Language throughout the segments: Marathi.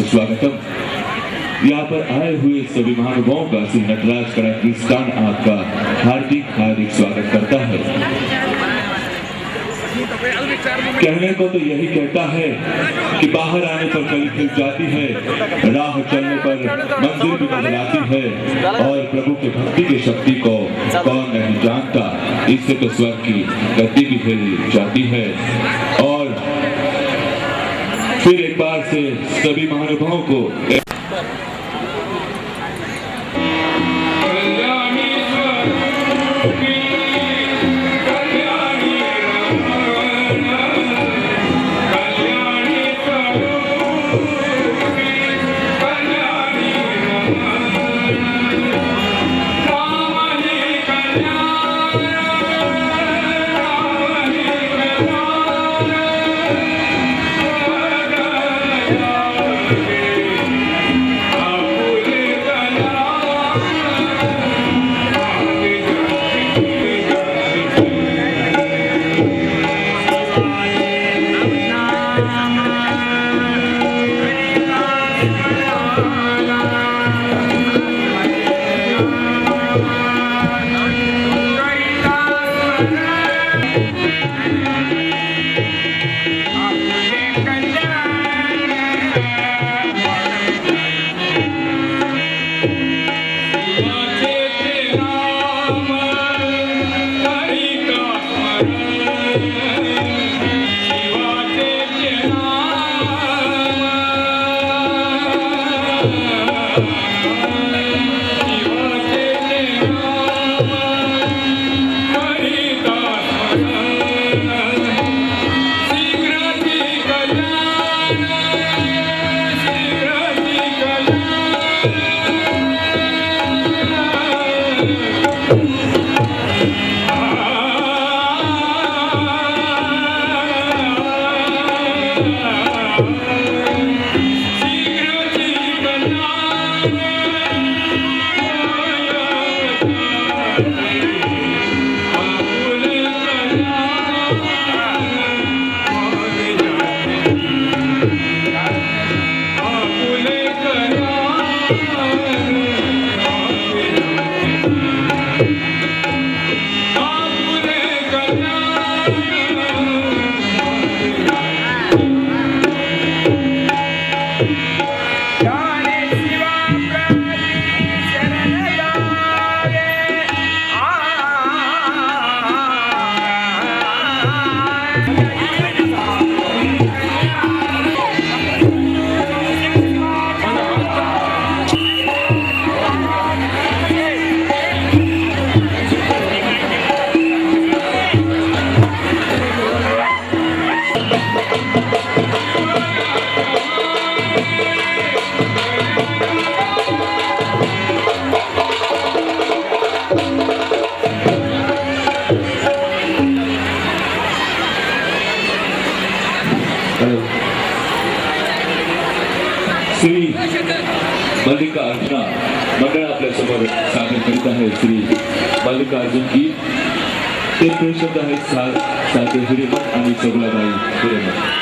स्वागतम। यहाँ पर आए हुए सभी महानुभावों का श्री नटराज कला कीर्तन आपका हार्दिक हार्दिक स्वागत करता है। कहने को तो यही कहता है कि बाहर आने पर कली खिल जाती है, राह चलने पर मंजिल भी नजर आती है, और प्रभु के भक्ति की शक्ति को कौन नहीं जानता। इससे तो स्वर्ग की गद्दी भी हिल जाती है। और फिर एक बार से सभी महानुभावों को श्री मल्लिकार्जुन मंडळ आपल्या समोर सादर करीत आहे। श्री मल्लिकार्जुन की ते शब्द आहेत साधे हिरेमठ आणि सगुलाबाई हिरेमठ।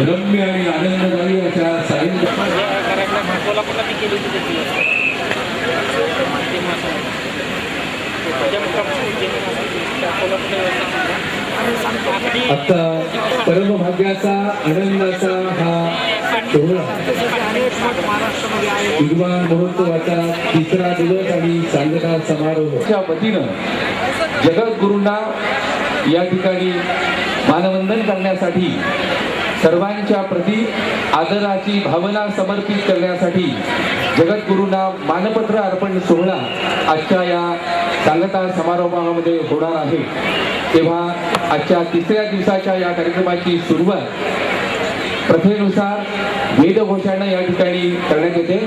रम्य आणि आनंददायी अशा आता परमभाग्याचा आनंदाचा हा सोहळा विद्वान महोत्सवाचा तिसरा दिवस आणि सांगता समारोहाच्या वतीनं जगद्गुरूंना या ठिकाणी मानवंदन करण्यासाठी सर्वांच्या प्रती आदराची भावना समर्पित करण्यासाठी जगद्गुरूंना मानपत्र अर्पण सोहळा आजच्या या सांगता समारोहामध्ये होणार आहे। तेव्हा आजच्या तिसऱ्या दिवसाच्या या कार्यक्रमाची सुरुवात प्रथेनुसार वेदघोषानं या ठिकाणी करण्यात येते।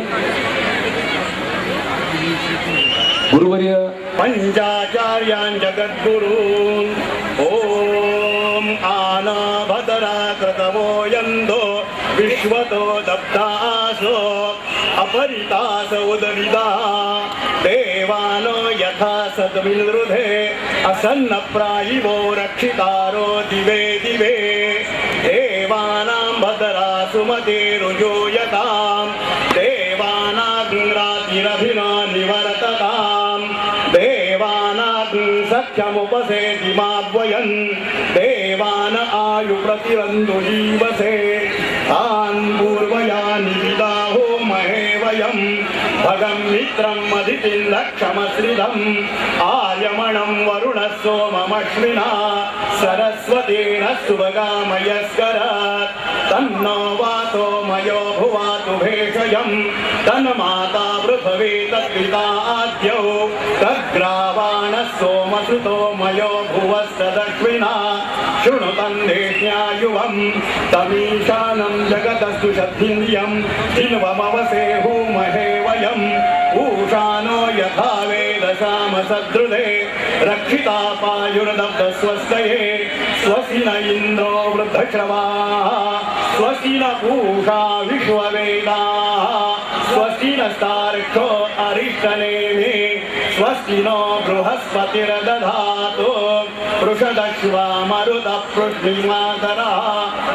गुरुवर्य पंचाचार्यान् जगद्गुरून् ओम आना भद्रा कृतवो यन्दो विश्वतो दब्धासो अपरितास उदविदा देवानो यथा सद्विनृधे असन्नप्रायिवो रक्षितारो दिवे दिवे देवानां भद्रा सुमते रुजोयतां देवानाग्रातिरभिना निवर्ततां देवानाग् सख्यमुपसेति माद्वयन् देवान आयु प्रतिरन्तु जीवसे तान् पूर्वयानि विदाहो महे वयं भगं मित्रम् अदितिं लक्षमश्रिदम् आर्यमणं वरुणः सोममश्विना सरस्वतेन सुभगामयस्करात् तन्नो वातो मयो भुवातु भेषजं तन्माता पृथ्वी तत्पिता आद्यौ तद्ग्रावाणः सोमसुतो मयो भुवस्तदश्विना शृणु तन्देह्यायुवं तमीशानं जगदस्तु शक्तिन्द्रियं जिन्वमवसेहुमहे वयम् ऊषानो यथा वेदशाम सदृदे रक्षिता पायुर्दब्धस्वस्तये स्वस्ति न इन्द्रो वृद्धश्रवाः स्वस्ति न पूषा विश्ववेदाः स्वस्ति नस्तार्क्ष्यो अरिष्टनेमि स्वस्ति नो बृहस्पतिर्दधातु पृषदश्वा मरुतः पृथ्वीमातरः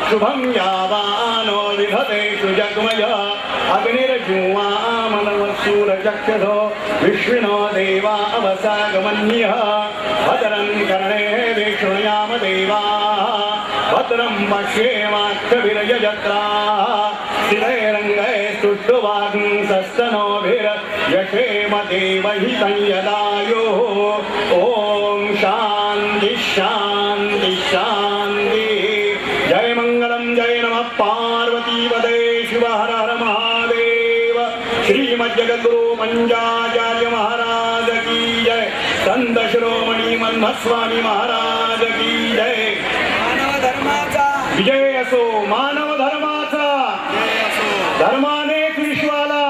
शुभं यावानो विधतेषु जग्मय अग्निर्जुवामनवसूरचक्षुषो विश्विनो देवा अवसागमन्यः भद्रं कर्णेः विष्णुयाम देवाः भद्रं पश्येमाक्षभिर्यजत्राः स्थिरैरङ्गैः स्तुष्टुवाग्ंसस्तनोभिर्यशेम देवहितं यदायुः ॐ शान्ति शान्ति शान्तिः। जय मंगलम जय नमः पार्वतीपदे शिव हर हर महादेव। श्रीमज्जगद्गुरु पंचाचार्य महाराज की जय। संत शिरोमणी मन्मथ स्वामी महाराज की जय। मानव धर्माचा विजय असो, मानव धर्माचा धर्माने विश्वाला,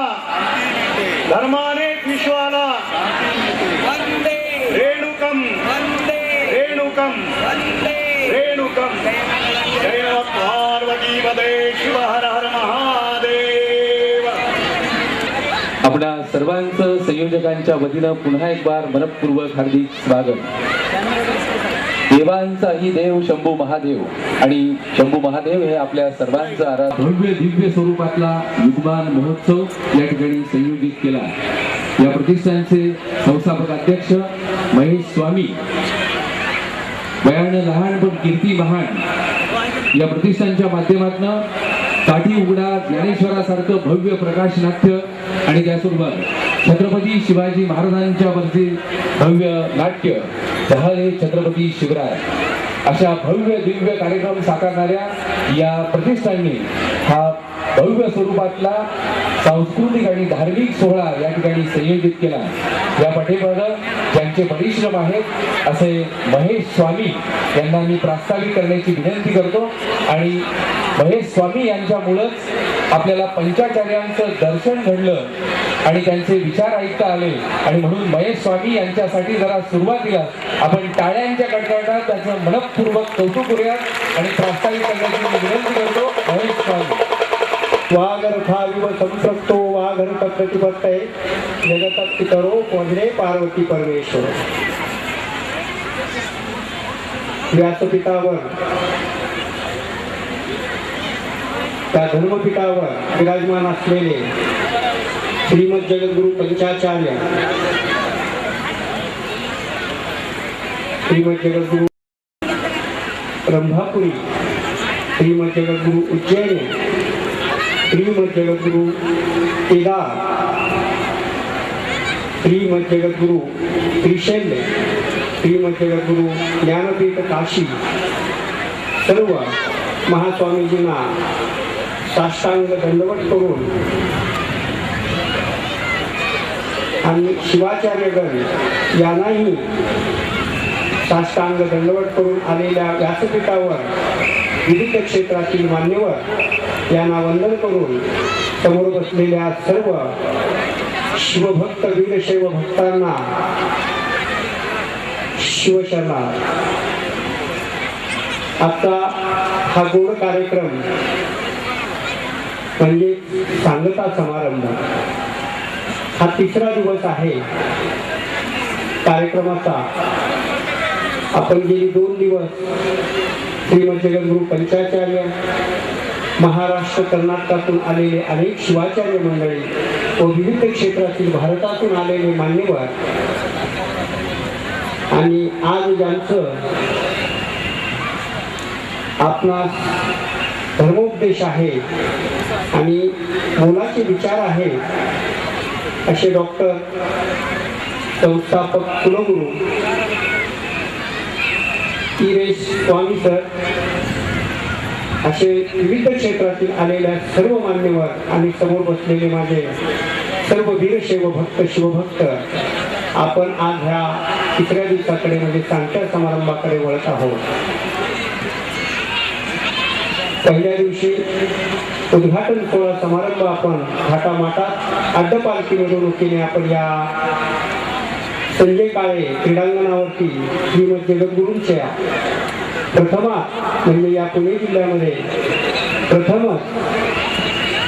धर्माने विश्वाला। वंदे रेणुकम वंदे रेणुकम वंदे रेणुकम। जय नमः पार्वती पदे शिव हर हर महादेव। आपणा सर्वांचं संयोजकांच्या वतीनं पुन्हा एक बार मनपूर्वक हार्दिक स्वागत। देवांचाही देव शंभू महादेव आणि शंभू महादेव हे आपल्या सर्वांचं आराध्य भव्य दिव्य स्वरूपातला विद्वान महोत्सव या ठिकाणी संयोजित केला। या प्रतिष्ठानचे संस्थापक अध्यक्ष महेश स्वामी, वयानं लहान पण कीर्ती महान, या प्रतिष्ठानच्या माध्यमातून काठी उघडा ज्ञानेश्वरासारखं भव्य प्रकाश नाट्य आणि त्यासोबत छत्रपती शिवाजी महाराजांच्या वरचे भव्य नाट्य जहाले छत्रपती शिवराय अशा भव्य दिव्य कार्यक्रम साकारणाऱ्या या प्रतिष्ठानने हा भव्य स्वरूपातला सांस्कृतिक आणि धार्मिक सोहळा या ठिकाणी संयोजित केला। या पाठीमागे ज्यांचे परिश्रम आहेत असे महेश स्वामी यांना मी प्रास्ताविक करण्याची विनंती करतो आणि महेश स्वामी यांच्यामुळेच आपल्याला पंचाचार्यांचं दर्शन घडलं आणि त्यांचे विचार ऐकता आले आणि म्हणून महेश स्वामी यांच्यासाठी जरा सुरुवातीला आपण टाळ्यांच्या कडकडाटात त्याचं मनपूर्वक कौतुक करूयात आणि प्रास्ताविक करण्याची मी विनंती करतो। महेश स्वामी वागर्थाविव संपृक्तो वागर्थ प्रतिपत्तये जगतात पितरो वज्रे पार्वती परमेश्वर. व्यासपीठावर त्या धर्मपीठावर विराजमान असलेले श्रीमद जगद्गुरु पंचाचार्य श्रीमद जगद्गुरु ब्रह्मापुरी, श्रीमद जगद्गुरु उज्जैनी, श्रीमद जगद्गुरु केदार, श्रीमद जगद्गुरु श्रीशैल्य, श्रीमद जगद्गुरु ज्ञानपीठ काशी, सर्व महास्वामीजींना साष्टांग दंडवत करून आणि शिवाचार्यगण यांनाही साष्टांग दंडवत करून आलेल्या व्यासपीठावर विविध क्षेत्रातील मान्यवर यांना वंदन करून समोर बसलेल्या सर्व शिवभक्त वीरशैव भक्तांना शिवशरणा. आता हा गोड कार्यक्रम म्हणजे सांगता समारंभ. हा तिसरा दिवस आहे कार्यक्रमाचा. आपण गेली 2 दिवस श्रीमद जगद्गुरु पंचाचार्य, महाराष्ट्र कर्नाटकातून आलेले अनेक शिवाचार्य मंडळी व विविध क्षेत्रातील भारतातून आलेले मान्यवर आणि आज ज्यांचं आपणास धर्मोपदेश आहे आणि मोलाचे विचार आहे असे डॉक्टर संस्थापक कुलगुरू इरेश स्वामी सर, असे विविध क्षेत्रातील आलेल्या सर्व मान्यवर आणि समोर बसलेले माझे सर्व वीरशैव भक्त शिवभक्त, आपण आज ह्या तिसऱ्या दिवसाकडे म्हणजे सांगता समारंभाकडे वळत आहोत. पहिल्या दिवशी उद्घाटन सोहळा समारंभ आपण थाटामाटात अड्डपालखी मिरवणुकीने आपण या संजय काळे क्रीडांगणावरती श्रीमद जगद्गुरूंच्या म्हणजे या पुणे जिल्ह्यामध्ये प्रथमच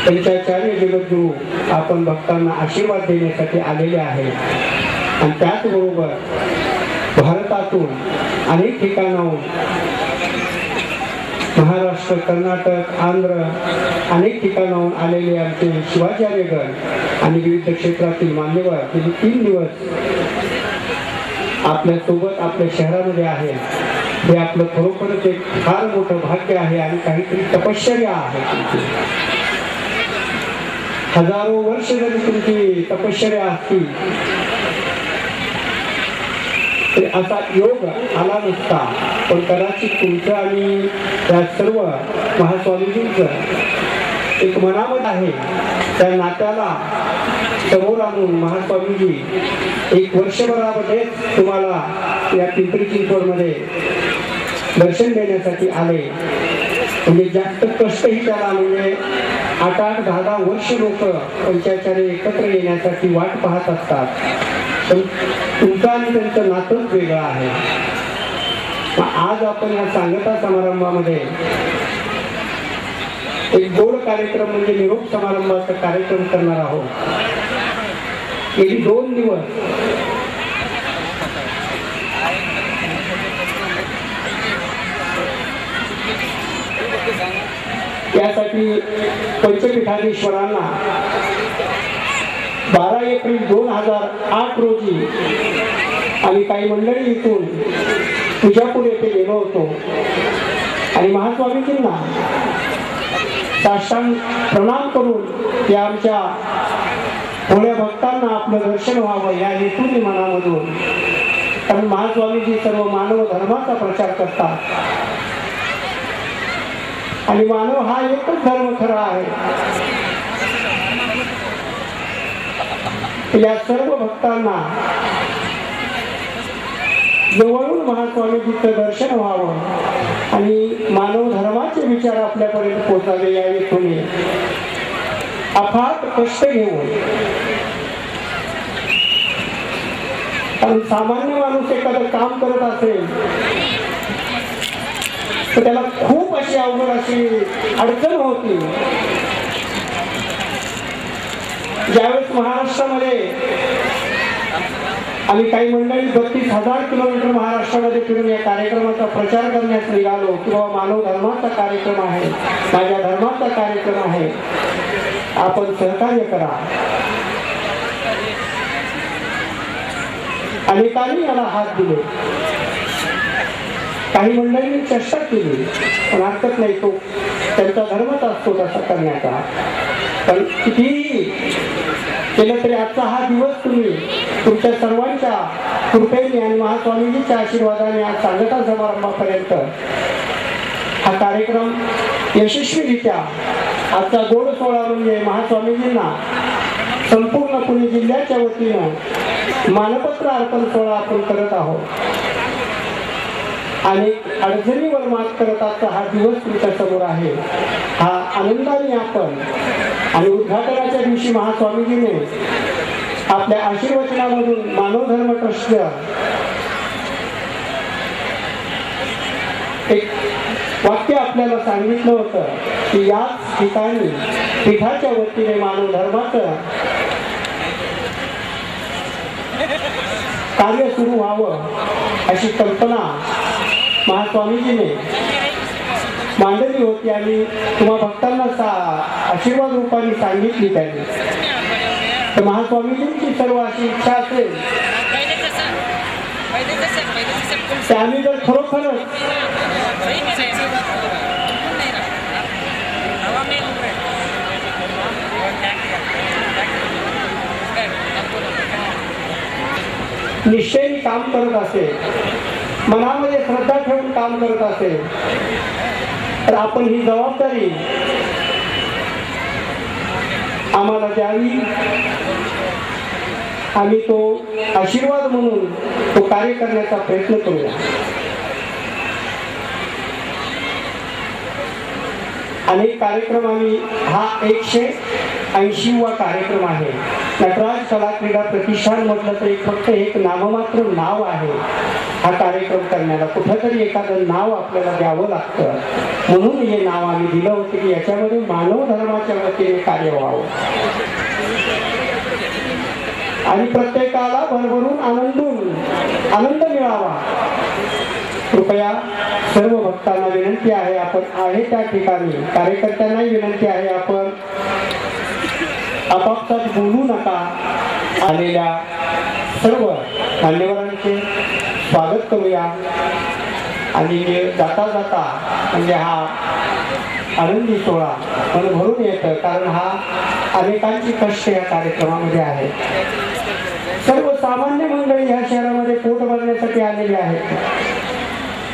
पंचाचार्य जगद्गुरू आपण भक्तांना आशीर्वाद देण्यासाठी आलेले आहेत. आणि त्याचबरोबर भारतातून अनेक ठिकाणाहून महाराष्ट्र, कर्नाटक, आंध्र अनेक ठिकाणाहून आलेले आमचे शिवाचार्यगण आणि विविध क्षेत्रातील मान्यवर गेली 3 दिवस आपल्या सोबत आपल्या शहरामध्ये आहे. हे आपलं खरोखरच एक फार मोठं भाग्य आहे आणि काहीतरी तपश्चर्या आहे तुमची. हजारो वर्ष जरी तुमची तपश्चर्या असती तरी असा योग आला नसता. पण कदाचित तुमचं आणि त्या सर्व महास्वामीजींचं एक मनामत आहे. त्या नात्याला समोर आणून महास्वामीजी 1 वर्षभरामध्येच तुम्हाला या पिंपरी चिंचवडमध्ये दर्शन देण्यासाठी आले. म्हणजे जास्त कष्टही त्याला म्हणजे 8-8, 10-10 वर्ष लोक पंचाचार्य एकत्र येण्यासाठी वाट पाहत असतात. पण तुमचं आणि त्यांचं नातंच वेगळं आहे. आज आपण या सांगता समारंभामध्ये एक गोड कार्यक्रम म्हणजे निरोप समारंभाचा कार्यक्रम करणार आहोत. गेली 2 दिवस यासाठी पंचपीठाधीश्वरांना 12 एप्रिल 2008 रोजी आम्ही काही मंडळी इथून तुळजापूर येथे गेलो होतो आणि महास्वामीजींना साष्टांग प्रणाम करून या आमच्या थोड्या भक्तांना आपलं दर्शन व्हावं या हेतूने मनामधून. कारण महास्वामीजी सर्व मानव धर्माचा प्रचार करतात आणि मानव हा एकच धर्म खरा आहे. या सर्व भक्तांना जवळून महास्वामीजीचं दर्शन व्हावं आणि मानव धर्माचे विचार आपल्यापर्यंत पोहोचावे या हेतूने अफाट कष्ट घेऊन. कारण सामान्य माणूस एखादं काम करत असेल तर त्याला खूप अशी अवघड अशी अडचण होती. ज्यावेळेस महाराष्ट्रामध्ये आम्ही काही मंडळी 32,000 किलोमीटर महाराष्ट्रामध्ये फिरून या कार्यक्रमाचा प्रचार करण्यास निघालो की बाबा मानव धर्माचा कार्यक्रम आहे, माझ्या धर्माचा कार्यक्रम आहे, आपण सहकार्य करा. अनेकांनी याला हात दिले, काही मंडळींनी चेष्टा केली, पण हरकत नाही, तो त्यांचा धर्मच असतो तसा करण्याचा. पण कितीही केलं तरी आजचा हा दिवस तुम्ही तुमच्या सर्वांच्या कृपेने आणि महास्वामीजीच्या आशीर्वादाने आज सांगता समारंभापर्यंत हा कार्यक्रम यशस्वीरित्या आजचा गोड सोहळा म्हणजे महास्वामीजींना संपूर्ण पुणे जिल्ह्याच्या वतीनं मानपत्र अर्पण सोहळा आपण करत आहोत. अनेक अडचणीवर मात करत आजचा हा दिवस तुमच्या समोर आहे. हा आनंदाने आपण आणि उद्घाटनाच्या दिवशी महास्वामीजीने आपल्या आशीर्वचनामधून मानव धर्म ट्रस्ट एक वाक्य आपल्याला सांगितलं होतं की याच ठिकाणी पीठाच्या वतीने मानव धर्माचं कार्य सुरू व्हावं अशी कल्पना महास्वामीजीने मांडली होती आणि तुम्हा भक्तांना आशीर्वाद रूपाने सांगितली त्यांनी. तर महास्वामीजींची सर्व अशी इच्छा असेल ते आम्ही जर खरोखरच निष्ठेने काम करत असेल, मनामध्ये श्रद्धा ठेवून काम करत असेल तर आपण ही जबाबदारी आम्हाला द्यावी. आम्ही तो आशीर्वाद म्हणून तो कार्य करण्याचा प्रयत्न करूया. अनेक कार्यक्रम आम्ही हा 180वा कार्यक्रम आहे. नटराज कला क्रीडा प्रतिष्ठान म्हटलं तर फक्त एक नाममात्र नाव आहे. हा कार्यक्रम करण्याला कुठंतरी एखादं नाव आपल्याला द्यावं लागतं, म्हणून हे नाव आम्ही दिलं होतं की याच्यामध्ये मानव धर्माच्या वतीने कार्य व्हावं आणि प्रत्येकाला भरभरून आनंद मिळावा. कृपया सर्व भक्तांना विनंती आहे, आपण आहे त्या ठिकाणी कार्यकर्त्यांनाही विनंती आहे, आपण आपापसात बोलू नका. आलेल्या सर्व मान्यवरांचे स्वागत करूया आणि जाता जाता म्हणजे हा आनंदी सोहळा मन भरून येतं, कारण हा अनेकांची कष्ट या कार्यक्रमामध्ये आहे. सर्वसामान्य मंडळी ह्या शहरामध्ये पोट भरण्यासाठी आलेली आहेत.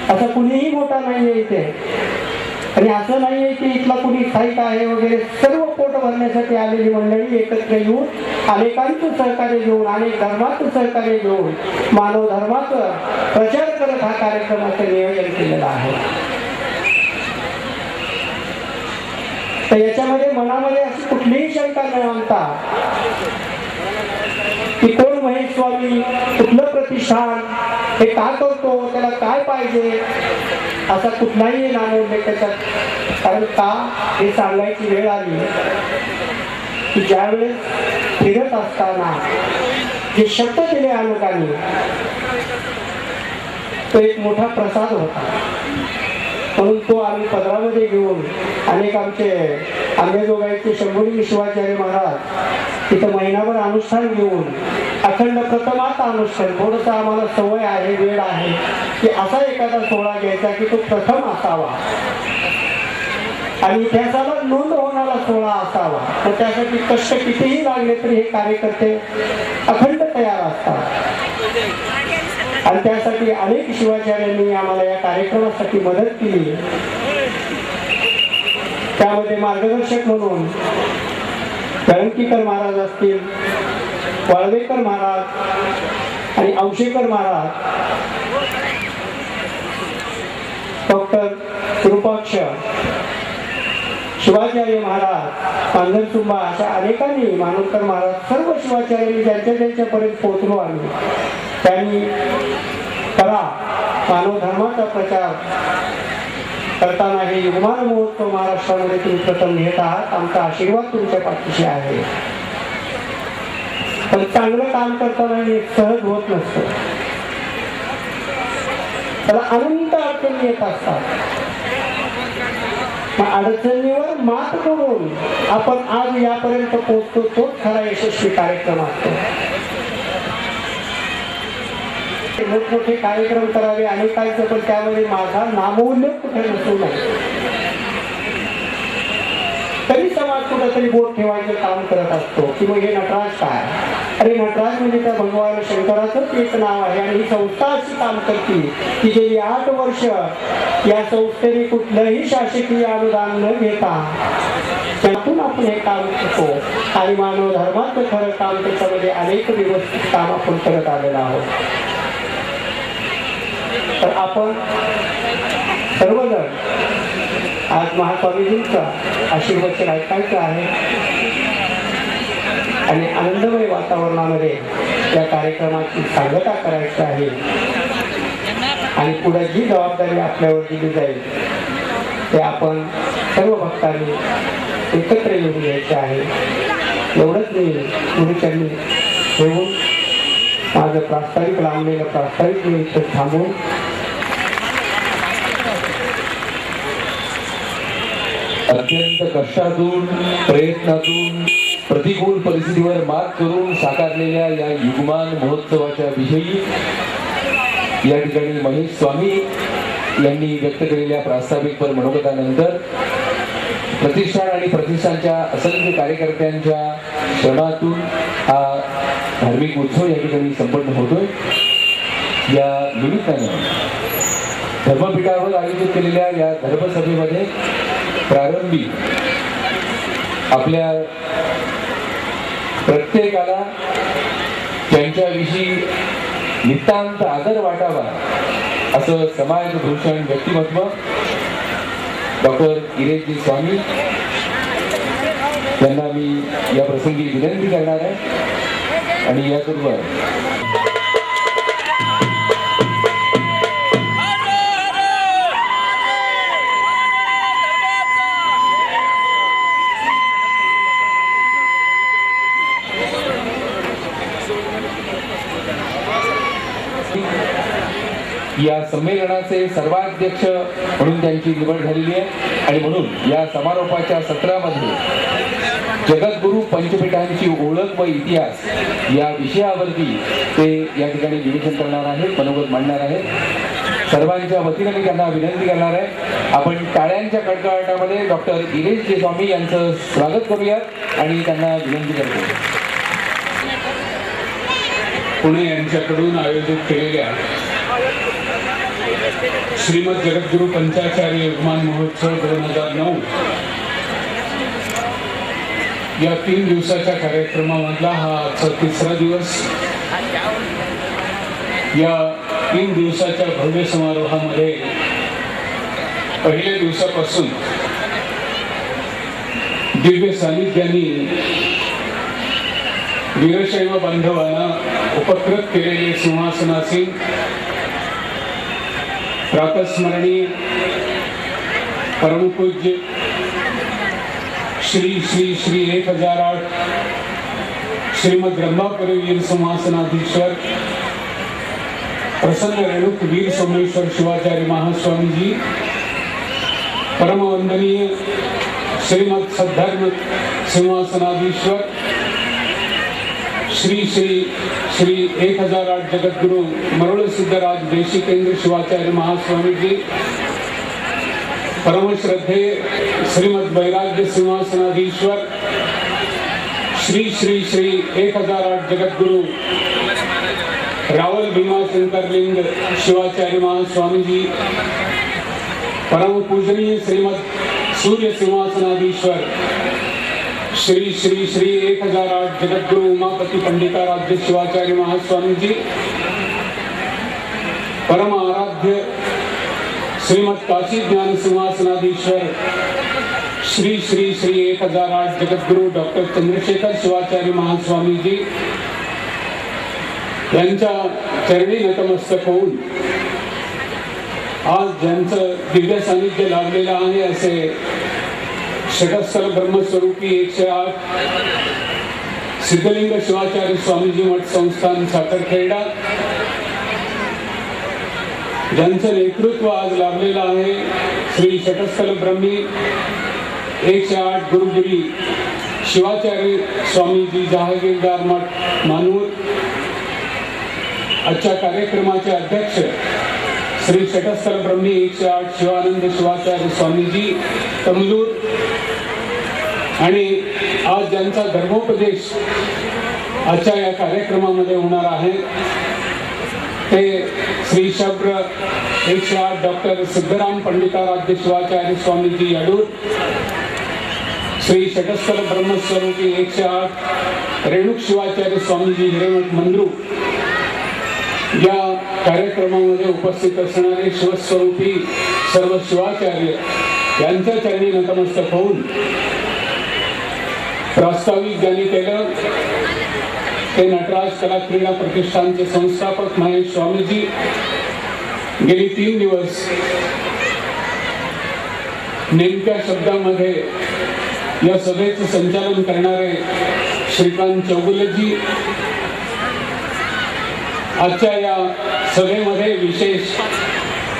असं कुणीही मोठा नाहीये इथे आणि असं नाहीये की इथला कुणी स्थायिक आहे वगैरे. सर्व पोट भरण्यासाठी आलेली मंडळी एकत्र येऊन अनेकांचं सहकार्य घेऊन, अनेक धर्माचं सहकार्य घेऊन मानव धर्माचं प्रचार करत हा कार्यक्रमाचं नियोजन केलेलं आहे. तर याच्यामध्ये मनामध्ये अशी कुठलीही शंका न आणता की कोण महेश स्वामी, कुठलं प्रतिष्ठान, हे का करतो, त्याला काय पाहिजे, असा कुठलाही नामोल्लेख त्याच्यात. कारण का हे सांगायची वेळ आली की ज्यावेळेस फिरत असताना जे शब्द दिले अनेकांनी तो एक मोठा प्रसाद होता, म्हणून तो आम्ही पदरामध्ये घेऊन अनेक आमचे आंबेजोगाईचे शंभूलिंग शिवाचार्य महाराज तिथं महिनाभर अनुष्ठान घेऊन अखंड प्रथमाचा अनुष्ठान. थोडंसं आम्हाला सवय आहे, वेळ आहे की असा एखादा सोहळा घ्यायचा की तो प्रथम असावा आणि इतिहासाला नोंद होणारा सोहळा असावा. तर त्यासाठी कष्ट कितीही लागले तरी हे कार्यकर्ते अखंड तयार असतात आणि त्यासाठी अनेक शिवाचार्यांनी आम्हाला या कार्यक्रमासाठी मदत केली. त्यामध्ये मार्गदर्शक म्हणून कळंकीकर महाराज असतील, वाळवेकर महाराज आणि औशेकर महाराज, डॉक्टर कृपाक्ष, शिवाचार्य महाराज, पांढरसुंबा अशा अनेकांनी, मानवकर महाराज, सर्व शिवाचार्यांनी ज्यांच्यापर्यंत पोहोचलो आम्ही. त्यांनी करा मानव धर्माचा प्रचार करताना हे युगमान महोत्सव महाराष्ट्रामध्ये तुम्ही प्रथम घेत आहात. आमचा आशीर्वाद तुमच्या पाठीशी आहे. पण चांगलं काम करताना हे सहज होत नसतं. त्याला अनंत अडचणी येत असतात. मग अडचणीवर मात करून आपण आज यापर्यंत पोहोचतो, तोच खरा यशस्वी कार्यक्रम असतो. मोठमोठे कार्यक्रम करावे अनेकांचं, पण त्यामध्ये माझा नामोल्लेख कुठे नसू नये. तरी समाज कुठेतरी बोट ठेवायचं काम करत असतो की मग हे नटराज काय. अरे नटराज म्हणजे त्या भगवान शंकराचंच एक नाव आहे. आणि ही संस्था अशी काम करते की गेली 8 वर्ष या संस्थेने कुठलंही शासकीय अनुदान न घेता त्यातून आपण हे काम करतो. आणि मानव धर्माचं खरं काम त्याच्यामध्ये अनेक व्यवस्थित काम आपण करत आलेलो आहोत. तर आपण सर्वजण आज महास्वामीजींचा आशीर्वचन ऐकायचं आहे आणि आनंदमय वातावरणामध्ये या कार्यक्रमाची सांगता करायची आहे. आणि पुढे जी जबाबदारी आपल्यावर दिली जाईल ते आपण सर्व भक्तांनी एकत्र येऊन घ्यायचे आहे. एवढंच मी गुरुचरणी ठेवून माझं प्रास्ताविक लांबलेलं प्रास्ताविक मी इथं थांबून अत्यंत कष्टातून प्रयत्नातून प्रतिकूल परिस्थितीवर मात करून साकारलेल्या या युगमान महोत्सवाच्या विषयी या ठिकाणी महेश स्वामी यांनी व्यक्त केलेल्या प्रास्ताविकपर मनोगतानंतर प्रतिष्ठान आणि प्रतिष्ठानच्या असंख्य कार्यकर्त्यांच्या श्रमातून हा धार्मिक उत्सव या ठिकाणी संपन्न होतोय. या निमित्तानं धर्मपीठावर आयोजित केलेल्या या धर्मसभेमध्ये प्रारंभी आपल्या प्रत्येकाला त्यांच्याविषयी नितांत आदर वाटावा असं समाजभूषण व्यक्तिमत्व डॉक्टर इरेजी स्वामी यांना मी या प्रसंगी विनंती करणार आहे. आणि याचबरोबर या संमेलनाचे सर्वाध्यक्ष म्हणून त्यांची निवड झालेली आहे. आणि म्हणून या समारोपाच्या सत्रामध्ये जगद्गुरु पंचपीठांची ओळख व इतिहास या विषयावरती ते या ठिकाणी निवेदन करणार आहेत, मनोगत मांडणार आहेत. सर्वांच्या वतीने मी त्यांना विनंती करणार आहे, आपण टाळ्यांच्या कडकडाटामध्ये डॉक्टर इरेश जे स्वामी यांचं स्वागत करूयात आणि त्यांना विनंती करतो. पुणे यांच्याकडून आयोजित केलेल्या श्रीमद जगद्गुरु पंचाचार्य युगमान महोत्सव 2009 या 3 दिवसाच्या कार्यक्रमामधला हा आजचा 3रा दिवस. या 3 दिवसाच्या भव्य समारोहामध्ये पहिल्या दिवसापासून दिव्य सानिध्यांनी वीरशैव बांधवांना उपकृत केलेले सिंहासनासीन प्रातस्मरणीय परमपूज्य श्री श्री श्री 1008 श्रीमद ब्रह्मापुरी वीर सिंहासनाधीश्वर प्रसन्न रेणुक वीर सोमेश्वर शिवाचार्य महास्वामीजी, परमवंदनीय श्रीमद सद्धर्म सिंहासनाधीश्वर श्री श्री श्री 1008 जगद्गुरु मरोड़ सिद्धराज देशिकेंद्र शिवाचार्य महास्वामीजी, परम श्रद्धेय श्रीमद वैराग्य सिंहासनाधीश्वर श्री श्री श्री 1008 जगद्गुरु रावल भीमाशंकर लिंग शिवाचार्य महास्वामीजी, परम पूजनीय श्रीमद सूर्य सिंहासनाधीश्वर श्री श्री श्री 1008 जगद्गुरु उमापति पंडिताराध्य शिवाचार्य महास्वामीजी, परम आराध्य श्रीमद काशी ज्ञान सिंहासनाधीश्वर श्री श्री श्री 1008 जगद्गुरु डॉक्टर चंद्रशेखर शिवाचार्य महास्वामीजी यांच्या चरणी नतमस्तक होऊन आज ज्यांचं दिव्य सानिध्य लाभलेलं आहे असे षटस्थल ब्रह्मस्वरूपी 108 सिद्धलिंग शिवाचार्य स्वामीजी मठ संस्थान साखरखेडा, ज्यांचं नेतृत्व आज लाभलेलं आहे श्री शटस्थल ब्रह्मी 108 गुरुगिरी शिवाचार्य स्वामीजी जहागीरदार मठ मानूर। आजच्या कार्यक्रमाचे अध्यक्ष श्री शटस्थल ब्रह्मी 108 शिवानंद शिवाचार्य स्वामीजी तमलूर, आणि आज ज्यांचा धर्मोपदेश आजच्या या कार्यक्रमामध्ये होणार आहे ते श्री शब्र 108 डॉक्टर सिद्धराम पंडिताराध्य शिवाचार्य स्वामीजी अडूर, श्री शटस्थल ब्रह्मस्वरूपी 108 रेणुक शिवाचार्य स्वामीजी हिरेमठ मंद्रू या कार्यक्रमामध्ये उपस्थित असणारे शिवस्वरूपी सर्व शिवाचार्य यांच्या चरणी नतमस्तक होऊन प्रास्ताविक ज्यांनी केलं ते नटराज कला क्रीडा प्रतिष्ठानचे संस्थापक महेश स्वामीजी। गेली 3 दिवस नेमक्या शब्दामध्ये या सभेचं संचालन करणारे श्रीकांत चौगुलेजी, आजच्या या सभेमध्ये विशेष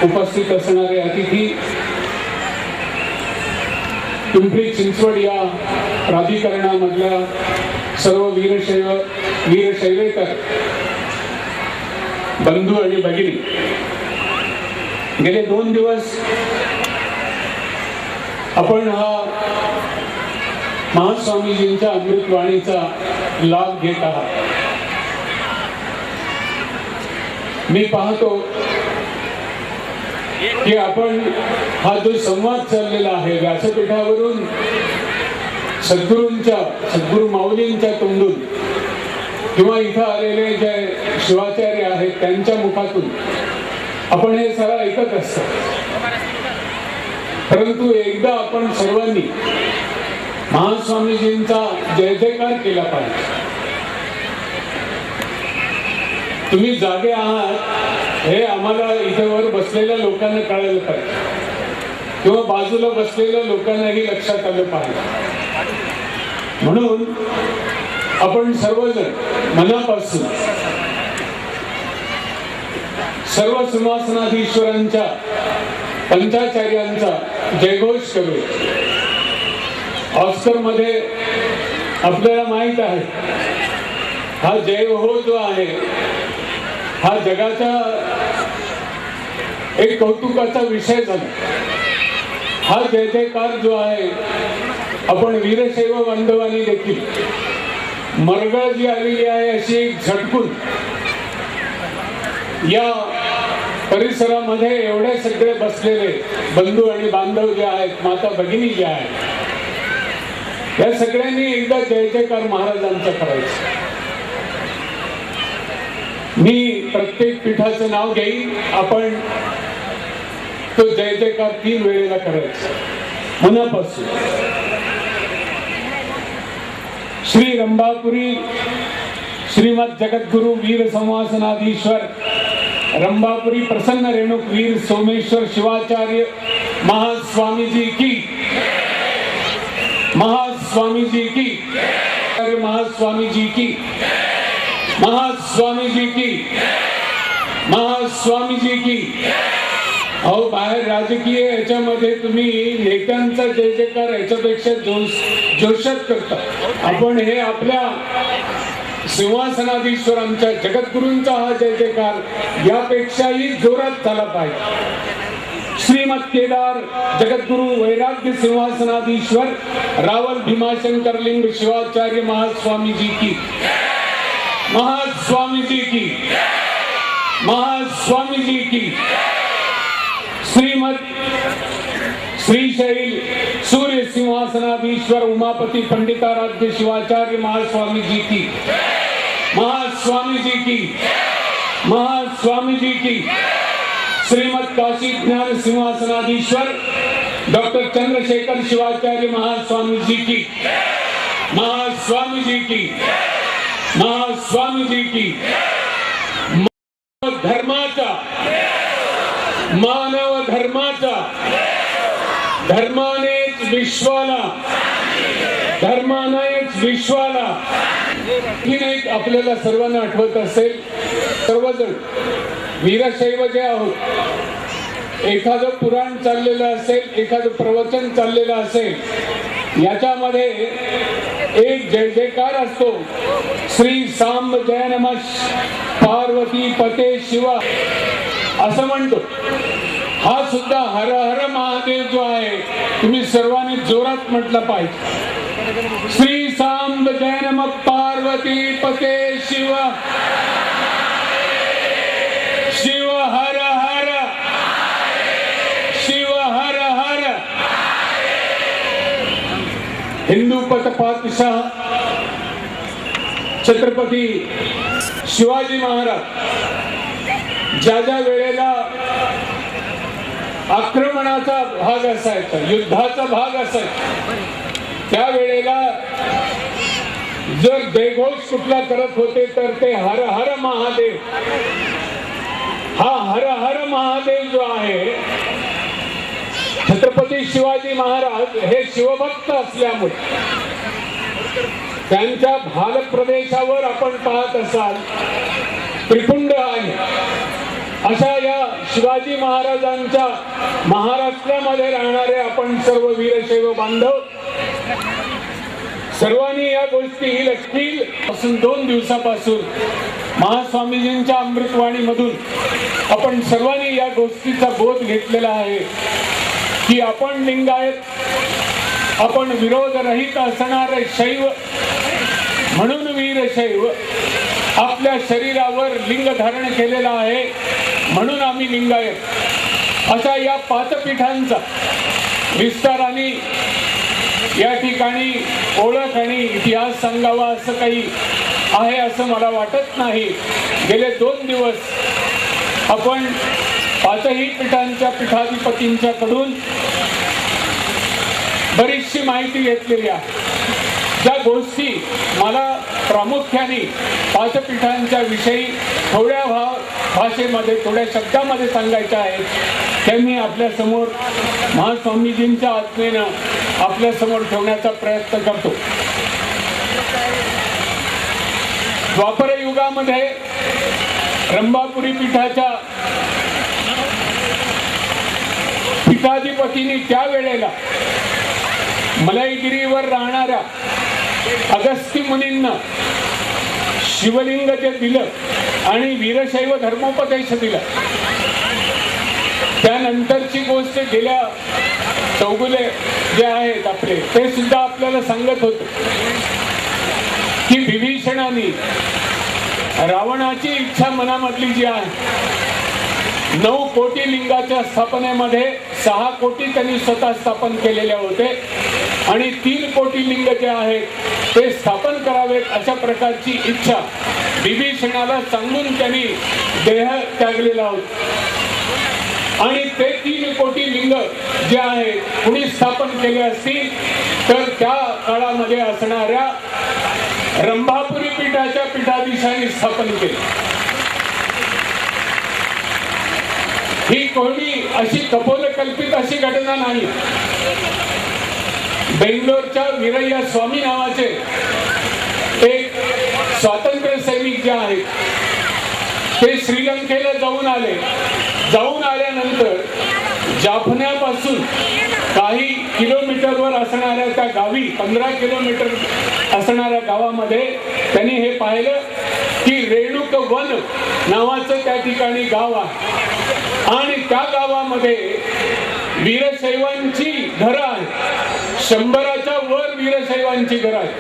उपस्थित असणारे अतिथी पिंपरी चिंचवड या प्राधिकरणामधल्या सर्व वीरशैवेतर बंधू आणि भगिनी। गेले 2 दिवस आपण हा महास्वामीजींच्या अमृतवाणीचा लाभ घेत आहात। मी पाहतो की आपण हा जो संवाद चाललेला आहे व्यासपीठावरून सद्गुरू माऊलींच्या तोंडून किंवा इथं आलेले जे शिवाचार्य आहेत त्यांच्या मुखातून आपण हे सरळ ऐकत असतो, परंतु एकदा आपण सर्वांनी महास्वामीजींचा जय जयकार केला पाहिजे। तुम्ही जागे आहात हे आम्हाला इथे वर बसलेल्या लोकांना कळायला पाहिजे किंवा बाजूला बसलेल्या लोकांनाही लक्षात आलं पाहिजे। म्हणून आपण सर्वजण मनापासून सर्व सिंहासनाधीश्वरांच्या पंचाचार्यांचा जयघोष करू। ऑस्कर मध्ये आपल्याला माहित आहे हा जय हो जो आहे हा जगाचा एक कौतुकाचा विषय झाला। हा जय जयकार जो आहे आपण वीरशैव बांधवांनी देखील मरगळ जी आलेली आहे अशी एक झटकून या परिसरामध्ये एवढे सगळे बसलेले बंधू आणि बांधव जे आहेत, माता भगिनी जे आहेत, या सगळ्यांनी एकदा जय जयकार महाराजांचा करायचा। मी प्रत्येक पीठाचं नाव घेईन, आपण तो जय जयकार 3 वेळेला करायचा मनापासून। श्री रंभापुरी श्रीमद जगद्गुरु वीर संवासनाधीश्वर रंभापुरी प्रसन्न रेणुक वीर सोमेश्वर शिवाचार्य महास्वामीजी की, महास्वामीजी की, महास्वामीजी की, महास्वामीजी की, महास्वामीजी की। अहो बाहेर राजकीय याच्यामध्ये तुम्ही नेत्यांचा जय जयकार याच्यापेक्षा जोशात करता, आपण हे आपल्या सिंहासनाधीश्वरांच्या जगद्गुरूंचा हा जय जयकार यापेक्षाही जोरात झाला पाहिजे। श्रीमद केदार जगद्गुरु वैराग्य सिंहासनाधीश्वर रावल भीमाशंकर लिंग शिवाचार्य महास्वामीजी की, महास्वामीजी की, महास्वामीजी की। श्रीमद श्रीशैल सूर्य सिंहासनाधीश्वर उमापति पंडिताराध्य शिवाचार्य महास्वामीजी की, महास्वामीजी की, महास्वामीजी की। श्रीमद काशी ज्ञान सिंहासनाधीश्वर डॉक्टर चंद्रशेखर शिवाचार्य महास्वामीजी की, महास्वामीजी की, महास्वामीजी की। मानव धर्माचा धर्मानेच विश्वाला आणखीन एक आपल्याला सर्वांना आठवत असेल, सर्वजण वीरशैव जे आहोत, एखादं पुराण चाललेलं असेल, एखादं प्रवचन चाललेलं असेल, याच्यामध्ये एक जय जयकार असतो, श्री सांब जय नमः पार्वती पते शिवा असं म्हणतो. हा सुद्धा हर हर महादेव जो आहे तुम्ही सर्वांनी जोरात म्हटलं पाहिजे. श्री सांब जय नमः पार्वती पते शिव, शिव हर हर, शिव हर हर. हिंदू पातशाह छत्रपती शिवाजी महाराज ज्या ज्या वेळेला आक्रमणाचा भाग असायचा, युद्धाचा भाग असायचा, त्यावेळेला जर जयघोष कुठला करत होते तर ते हर हर महादेव. हा हर हर महादेव जो आहे, छत्रपती शिवाजी महाराज हे शिवभक्त असल्यामुळे त्यांच्या भाल प्रदेशावर आपण पाहत असाल त्रिपुंड आहे. अशा या शिवाजी महाराजांच्या महाराष्ट्रामध्ये राहणारे आपण सर्व वीरशैव बांधव सर्वांनी या गोष्टी लक्षात पासून 2 दिवसापासून महास्वामीजींच्या अमृतवाणीमधून आपण सर्वांनी या गोष्टीचा बोध घेतलेला आहे की आपण लिंगायत, आपण विरोध रहित असणारे शैव म्हणून वीरशैव, आपल्या शरीरावर लिंग धारण केलेला आहे म्हणून आम्ही लिंगायत. अशा या 5 पीठांचा विस्ताराने या ठिकाणी ओळख आणि इतिहास सांगावा असं काही आहे असं मला वाटत नाही. गेले 2 दिवस आपण 5ही पीठांच्या पीठाधिपतींच्याकडून बरीचशी माहिती घेतलेली आहे. ज्या गोष्टी मला प्रामुख्याने 5 पीठांच्या विषयी थोड्या भाषेमध्ये, थोड्या शब्दामध्ये सांगायच्या आहेत, त्यांनी आपल्या समोर महास्वामीजींच्या आत्मेनं आपल्या समोर ठेवण्याचा प्रयत्न करतो. द्वापर युगामध्ये रंभापुरी पीठाच्या पीठाधिपतींनी त्यावेळेला मलयगिरीवर राहणाऱ्या अगस्ती मुनींना शिवलिंग जे दिलं आणि वीरशैव धर्मोपदेश दिला. त्यानंतरची गोष्ट गेल्या चौगुले जे आहेत आपले, ते सुद्धा आपल्याला सांगत होते की विभीषणाने रावणाची इच्छा मनामधली जी आहे, 9 कोटी लिंगाच्या स्थापनेमध्ये 6 कोटी त्यांनी स्वतः स्थापन केलेले होते आणि 3 कोटी लिंग जे आहेत ते स्थापन करावेत अशा प्रकारची इच्छा विभीषणाला सांगून त्यांनी देह त्यागलेला होता. आणि ते 3 कोटी लिंग जे आहेत कुणी स्थापन केले असतील तर त्या काळामध्ये असणाऱ्या रंभापुरी पीठाच्या पीठाधीशांनी स्थापन केले. ही कोणी अशी कपोलकल्पित अशी घटना नाही. बेंगलोरच्या वीरय्या स्वामी नावाचे एक स्वातंत्र्य सैनिक जे आहेत ते श्रीलंकेला जाऊन आले. जाऊन आल्यानंतर जाफन्यापासून काही किलोमीटरवर असणाऱ्या त्या गावी, 15 किलोमीटर असणाऱ्या गावामध्ये त्यांनी हे पाहिलं की रेणुक वन नावाचं त्या ठिकाणी गाव आहे आणि त्या गावामध्ये वीरशैवांची घरं आहेत. 100च्या वर वीरशैवांची घरं आहेत.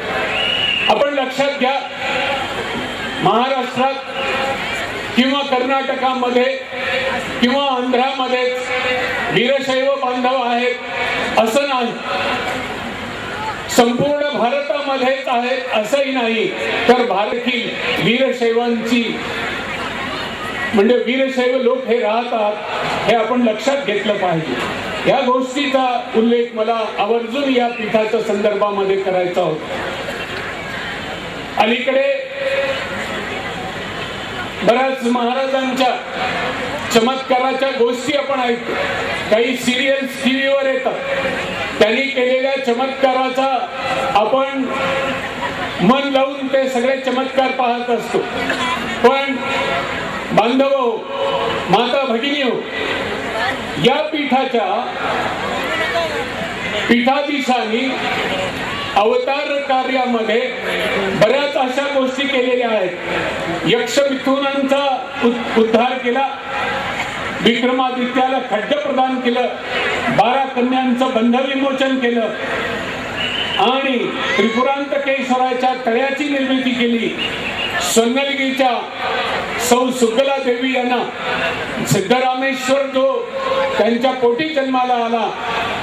आपण लक्षात घ्या, महाराष्ट्रात किंवा कर्नाटकामध्ये किंवा आंध्रामध्ये वीरशैव बांधव आहेत असं नाही. संपूर्ण भारतामध्येच आहेत असंही नाही, तर भारतातील वीरशैवांची म्हणजे वीरशैव लोक हे राहतात हे आपण लक्षात घेतलं पाहिजे. या गोष्टीचा उल्लेख मला आवर्जून या पीठाच्या संदर्भामध्ये करायचा होता. अलीकडे बऱ्याच महाराजांच्या चमत्काराच्या गोष्टी आपण ऐकतो. काही सिरियल्स टीव्हीवर येतात. त्यांनी केलेल्या चमत्काराचा आपण मन लावून ते पीठाचे सगळे चमत्कार पाहत असतो, पण बांधव माता भगिनी हो, या पीठाधीशांनी अवतार कार्यामध्ये बऱ्याच अशा गोष्टी केलेल्या आहेत. यक्ष मिथुनांचा उद्धार केला, विक्रमादित्याला खड्ग प्रदान केलं, 12 कन्यांचं बंध विमोचन केलं आणि त्रिपुरांतकेश्वराच्या तळ्याची निर्मिती केली. स्वर्णलिंगीच्या सौ सुगला देवी यांना सिद्धरामेश्वर जो त्यांच्या पोटी जन्माला आला,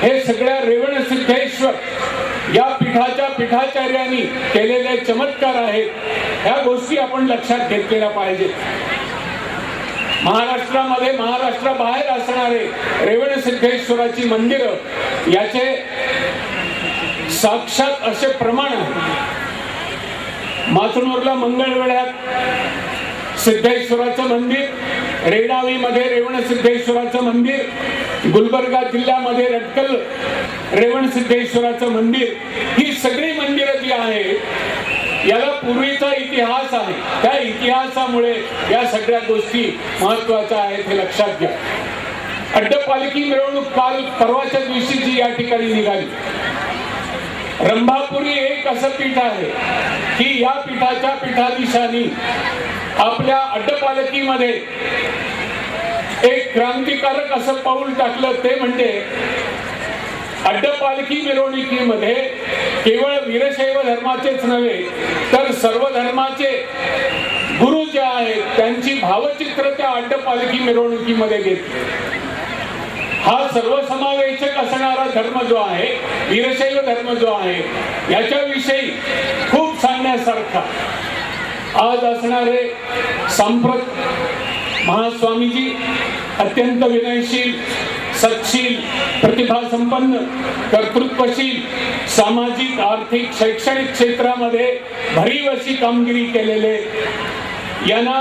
हे सगळ्या रेवण सिद्धेश्वर या पीठाच्या पीठाचार्यांनी केलेले चमत्कार आहेत. ह्या गोष्टी आपण लक्षात घेतलेल्या पाहिजे. महाराष्ट्रामध्ये महाराष्ट्राबाहेर असणारे रेवण सिद्धेश्वराची मंदिरं याचे साक्षात असे प्रमाण आहे. माचनूरला मंगळवेढ्यात सिद्धेश्वराचं मंदिर, रेणावीमध्ये रेवण सिद्धेश्वराचं मंदिर, गुलबर्गा जिल्ह्यामध्ये रटकल रेवण सिद्धेश्वराचं मंदिर, ही सगळी मंदिरं जी आहेत याला पूर्वीचा इतिहास आहे. त्या इतिहासामुळे या सगळ्या गोष्टी महत्वाच्या आहेत हे लक्षात घ्या. अड्डपालखी मिरवणूक काल परवाच्या दिवशी जी या ठिकाणी निघाली. रंभापुरी एक असं पीठ आहे की या पीठाच्या पीठाधीशांनी आपल्या अड्डपालखीमध्ये एक क्रांतिकारक असं पाऊल टाकलं. ते म्हणजे अड्डपालखी मिरवणुकीमध्ये केवळ वीरशैव धर्माचेच नव्हे तर सर्व धर्माचे गुरु जे आहेत त्यांची भावचित्र त्या अड्डपालखी मिरवणुकीमध्ये घेतली. हा सर्वसमावेशक असणारा धर्म जो आहे, वीरशैव धर्म जो आहे, याच्याविषयी खूप सांगण्यासारखा आज असणारे सांप्रत महास्वामीजी अत्यंत विनयशील, सत्शील, प्रतिभासंपन्न, कर्तृत्वशील, सामाजिक, आर्थिक, शैक्षणिक क्षेत्रामध्ये भरीव अशी कामगिरी केलेले यांना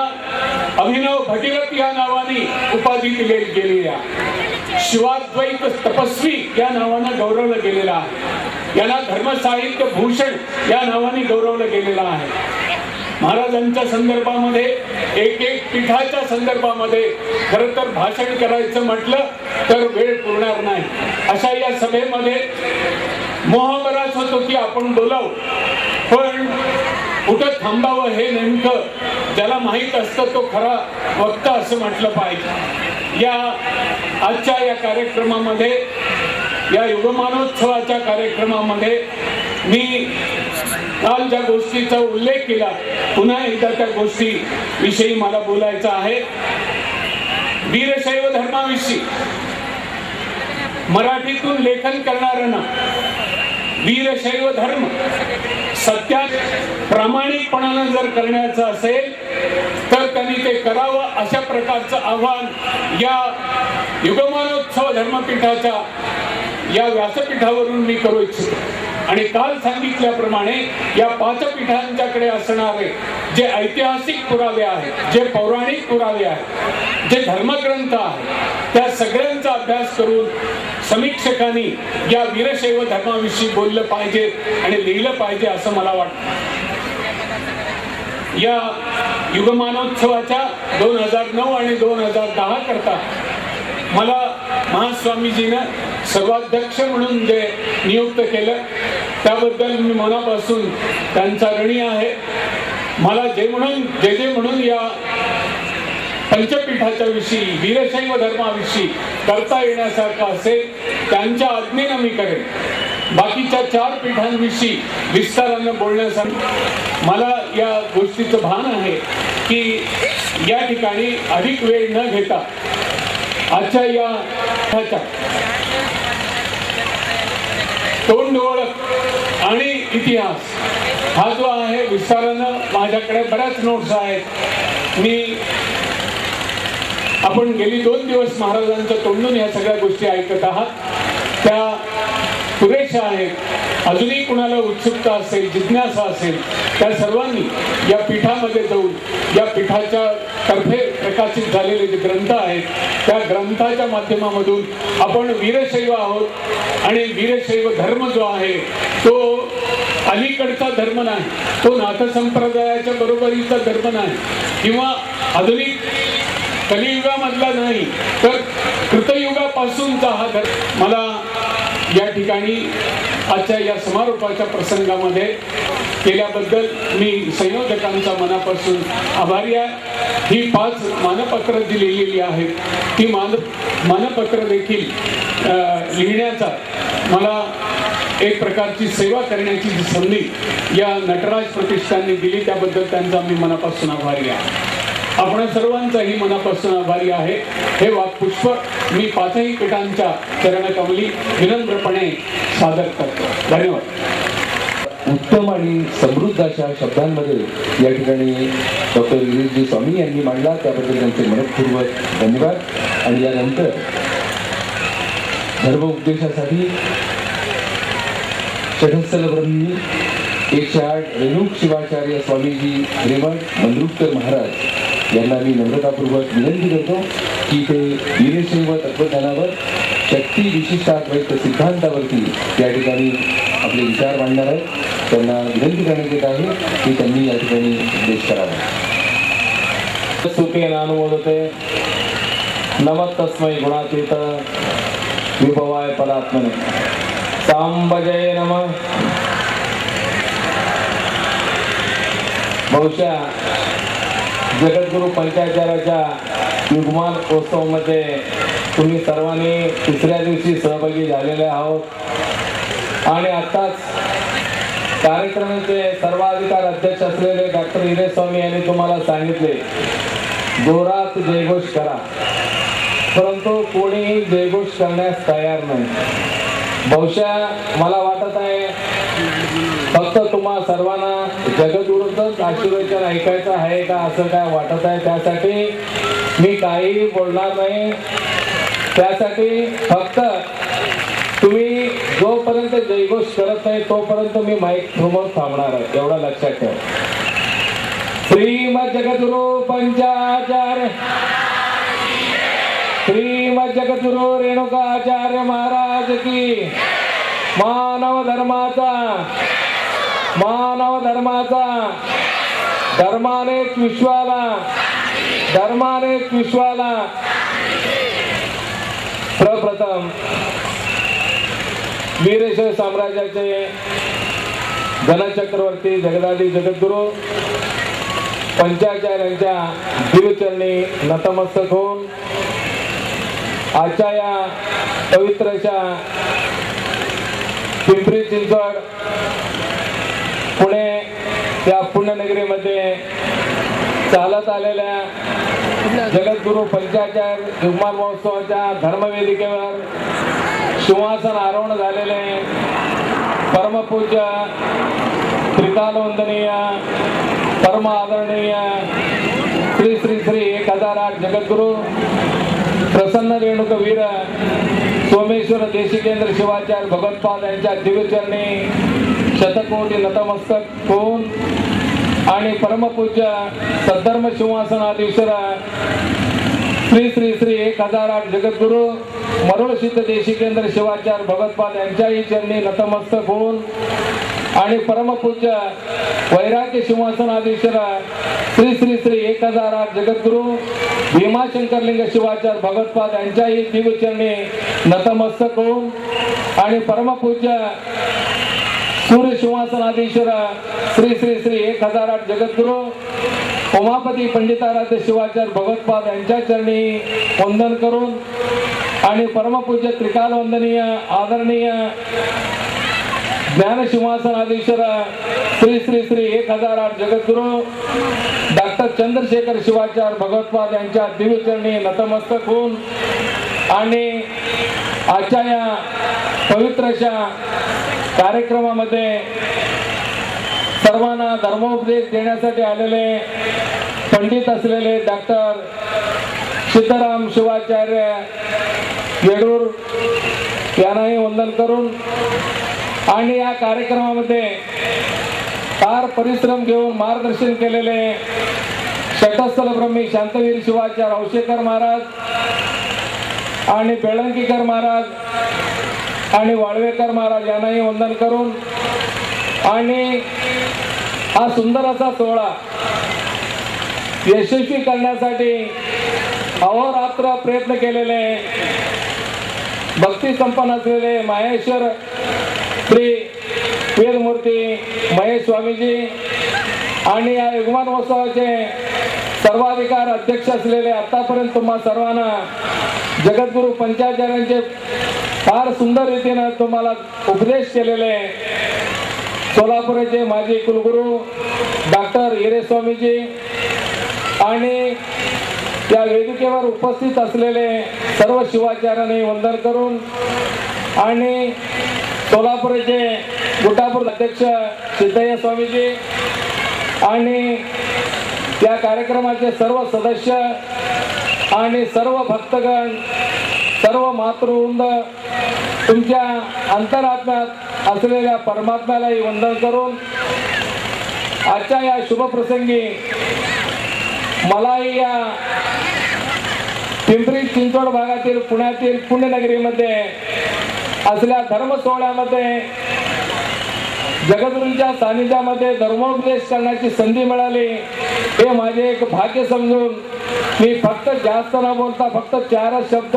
अभिनव भगीरथ या नावाने उपाधी दिली गेलेली आहे. शिवाद्वैत तपस्वी या नावानं गौरवलं गेलेलं आहे. यांना धर्मसाहित्य भूषण या नावाने गौरवलं गेलेलं आहे. महाराजांच्या संदर्भामध्ये एक पीठाच्या संदर्भामध्ये खरं तर भाषण करायचं म्हटलं तर वेळ पुरणार नाही. अशा या सभेमध्ये मोह बराच होतो की आपण बोलावं, पण कुठं थांबावं हे नेमकं ज्याला माहीत असतं तो खरा वक्ता असं म्हटलं पाहिजे. या आजच्या या कार्यक्रमामध्ये, या युगमानोत्सवाच्या कार्यक्रमामध्ये मी काल ज्या गोष्टीचा उल्लेख केला, पुन्हा एकदा त्या गोष्टी विषयी मला बोलायचं आहे. वीरशैव धर्माविषयी मराठीतून लेखन करणाऱ्यांना वीरशैव धर्म सत्यात प्रामाणिकपणानं जर करायचं असेल तर त्यांनी ते करावं, अशा प्रकारचं आव्हान या युगमानोत्सव धर्मपीठाच्या या व्यासपीठावरून मी करू इच्छितो. आणि काल सांगितल्याप्रमाणे या 5 पीठांच्याकडे असणारे जे ऐतिहासिक पुरावे आहेत, जे पौराणिक पुरावे आहेत, जे धर्मग्रंथ आहेत, त्या सगळ्यांचा अभ्यास करून समीक्षकांनी या वीरशैव धर्माविषयी बोललं पाहिजे आणि लिहिलं पाहिजे असं मला वाटतं. या युगमानोत्सवाच्या 2009 आणि 2010 करता मला महास्वामीजीनं सर्वाध्यक्ष म्हणून जे नियुक्त केलं त्याबद्दल मी मनापासून त्यांचा ऋणी आहे. मला जे म्हणून या पंचपीठाच्या विषयी, वीरशैव धर्माविषयी करता येण्यासारखं असेल त्यांच्या आज्ञेनं मी करेन. बाकीच्या 4 पीठांविषयी विस्तारानं बोलण्यासाठी मला या गोष्टीचं भान आहे की या ठिकाणी अधिक वेळ न घेता आजच्या या तोंड ओळख आणि इतिहास हा जो आहे विस्तारानं, माझ्याकडे बऱ्याच नोट्स आहेत. आपण गेली 2 दिवस महाराजांच्या तोंडून या सगळ्या गोष्टी ऐकत आहात, त्या पुरेशा आहेत. अजूनही कुणाला उत्सुकता असेल, जिज्ञासा असेल, त्या सर्वांनी या पीठामध्ये जाऊन या पीठाच्या तर्फे प्रकाशित झालेले जे ग्रंथ आहेत त्या ग्रंथाच्या माध्यमामधून आपण वीरशैव आहोत आणि वीरशैव धर्म जो आहे तो अलीकडचा धर्म नाही, तो नाथसंप्रदायाच्या बरोबरीचा धर्म नाही किंवा आधुनिक कलियुगामधला नाही, तर कृतयुगापासूनचा हा धर्म. मला या ठिकाणी आजच्या या समारोपाच्या प्रसंगामध्ये केल्याबद्दल मी संयोजकांचा मनापासून आभारी आहे. ही 5 मानपत्र जी लिहिलेली आहेत ती मानपत्र देखील लिहिण्याचा मला एक प्रकारची सेवा करण्याची जी संधी या नटराज प्रतिष्ठानने दिली त्याबद्दल त्यांचा मी मनापासून आभारी आहे. आपण सर्वांचाही मनापासून आभारी आहे. हे वाक्पुष्प मी 5ही पीठांच्या चरणकमली विनम्रपणे सादर करतो. धन्यवाद. उत्तम आणि समृद्ध अशा शब्दांमध्ये या ठिकाणी डॉक्टर विरेशजी स्वामी यांनी मांडला, त्याबद्दल त्यांचे मनपूर्वक धन्यवाद. आणि यानंतर धर्म उपदेशासाठी षटस्थल ब्रह्मी 108 रेणुक शिवाचार्य स्वामीजी हिरेमठ मंद्रुपकर महाराज यांना मी नम्रतापूर्वक विनंती करतो की ते वीरशैव तत्वज्ञानावर शक्ती विशिष्टाद्वैत सिद्धांतावरती या ठिकाणी आपले विचार मांडणार आहेत. त्यांना विनंती करण्यात येत आहे की त्यांनी या ठिकाणी उपदेश करावा. सुखेन अनुमोदते नमः तस्मै गुणातीत विभवाय परात्मने सांबजय नमः. बहुशा जगद्गुरु पंचाचार्याच्या युगमान उत्सवामध्ये तुम्ही सर्वांनी 3ऱ्या दिवशी सहभागी झालेले आहोत आणि आत्ताच कार्यक्रमाचे सर्वाधिकार अध्यक्ष असलेले डॉक्टर हिरे स्वामी यांनी तुम्हाला सांगितले जोरात जयघोष करा, परंतु कोणीही जयघोष करण्यास तयार नाही. बहुशा मला वाटत आहे फक्त तुम्हा सर्वांना जगद्गुरूचंच आशीर्वचन ऐकायचं आहे का असं काय वाटत आहे. त्यासाठी मी काहीही बोलणार नाही. त्यासाठी फक्त तुम्ही जोपर्यंत जयघोष करत नाही तोपर्यंत मी माईक समोर थांबणार आहे, एवढं लक्षात ठेवा. श्रीमद जगद्गुरु पंचाचार्य श्रीमद जगद्गुरु रेणुकाचार्य महाराज की मानव धर्माचा धर्मानेच विश्वाला प्रप्रथम वीरशैव साम्राज्याचे धनचक्रवर्ती जगदादी जगद्गुरु पंचाचार्यांच्या दिव्यचरणी नतमस्तक होऊन आजच्या या पवित्रशा पिंपरी चिंचवड पुणे या पुण्यनगरीमध्ये चालत आलेल्या जगद्गुरु पंचाचार्य युगमान महोत्सवाच्या धर्मवेदिकेवर सिंहासन आरोहण झालेले परमपूज्य त्रिकालवंदनीय परम आदरणीय श्री श्री श्री 1008 जगद्गुरु प्रसन्न रेणुक वीर सोमेश्वर देशिकेंद्र शिवाचार्य भगवत्पाद यांच्या दिव्यचरणी शतकोटी नतमस्तक होऊन आणि परमपूज्य सद्धर्म सिंहासनाधीश्वर श्री श्री श्री 1008 जगद्गुरु मरोळ सिद्ध देशिकेंद्र शिवाचार्य भगवत्पाद यांच्याही चरणी नतमस्तक होऊन आणि परमपूज्य वैराग्य सिंहासनाधीश्वर श्री श्री श्री 1008 जगद्गुरु भीमाशंकरलिंग शिवाचार्य भगवत्पाद यांच्याही दिव्यचरणी नतमस्तक होऊन आणि परमपूज्य सूर्य सिंहासनाधीश्वर श्री श्री श्री 1008 जगद्गुरु उमापती पंडिताराध्य शिवाचार्य भगवत्पाद यांच्या चरणी वंदन करून आणि परमपूज्य त्रिकालवंदनीय आदरणीय ज्ञान सिंहासनाधीश्वर श्री श्री श्री 1008 जगद्गुरु डॉक्टर चंद्रशेखर शिवाचार्य भगवत्पाद यांच्या दिव्यचरणी नतमस्तक होऊन आणि आजच्या या पवित्रशा कार्यक्रमामध्ये सर्वांना धर्मोपदेश देण्यासाठी आलेले पंडित असलेले डॉक्टर सिद्धराम शिवाचार्य येडूर यांनाही वंदन करून आणि या कार्यक्रमामध्ये फार परिश्रम घेऊन मार्गदर्शन केलेले षटस्थल ब्रह्मी शांतवीर शिवाचार्य औशेकर महाराज आणि बेळंकीकर महाराज आणि वाळवेकर महाराज यांनाही वंदन करून आणि हा सुंदर असा सोहळा यशस्वी करण्यासाठी अहोरात्र प्रयत्न केलेले भक्ती संपन्न असलेले माहेश्वर श्री वीरमूर्ती महेश स्वामीजी आणि या युगमान महोत्सवाचे सर्वाधिकार अध्यक्ष असलेले आतापर्यंत तुम्हा सर्वांना जगद्गुरु पंचाचार्यांचे फार सुंदर रीतीने तुम्हाला उपदेश केलेले सोलापूरचे माजी कुलगुरू डॉक्टर हिरे स्वामीजी आणि या वेदिकेवर उपस्थित असलेले सर्व शिवाचार्यांनी वंदन करून आणि सोलापूरचे गुटापूर अध्यक्ष सिद्धय्या स्वामीजी आणि या कार्यक्रमाचे सर्व सदस्य आणि सर्व भक्तगण सर्व मातृवृंद तुमच्या अंतरात्म्यात असलेल्या परमात्म्यालाही वंदन करून आजच्या या शुभप्रसंगी मलाही या पिंपरी चिंचवड भागातील पुण्यातील पुण्यनगरीमध्ये असल्या धर्म सोहळ्यामध्ये जगद्गुरूंच्या सानिध्यामध्ये धर्मोपदेश करण्याची संधी मिळाली हे माझे एक भाग्य समजून मी फक्त जास्त न बोलता फक्त 4 शब्द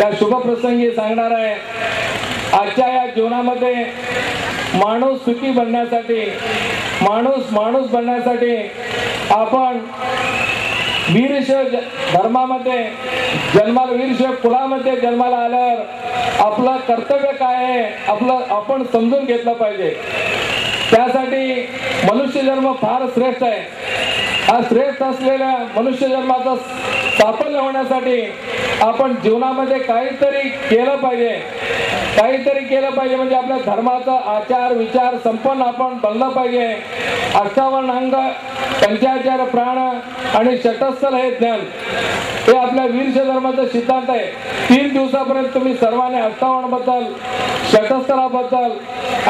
या शुभप्रसंगी सांगणार आहे. आजच्या या जीवनामध्ये माणूस सुखी बनण्यासाठी माणूस बनण्यासाठी आपण वीरशैव धर्मामध्ये जन्माला वीरशैव कुलामध्ये जन्माला आल्यावर आपलं कर्तव्य काय आहे आपण समजून घेतलं पाहिजे. त्यासाठी मनुष्य जन्म फार श्रेष्ठ आहे. हा श्रेष्ठ असलेल्या मनुष्य जन्माचा साफल्य होण्यासाठी आपण जीवनामध्ये काहीतरी केलं पाहिजे म्हणजे आपल्या धर्माचा आचार विचार संपन्न आपण बनलं पाहिजे. 58 अंग 45 प्राण आणि षटस्थल हे ज्ञान हे आपल्या वीरशैव धर्माचा सिद्धांत आहे. 3 दिवसापर्यंत तुम्ही सर्वांनी 58 बद्दल षटस्थलाबद्दल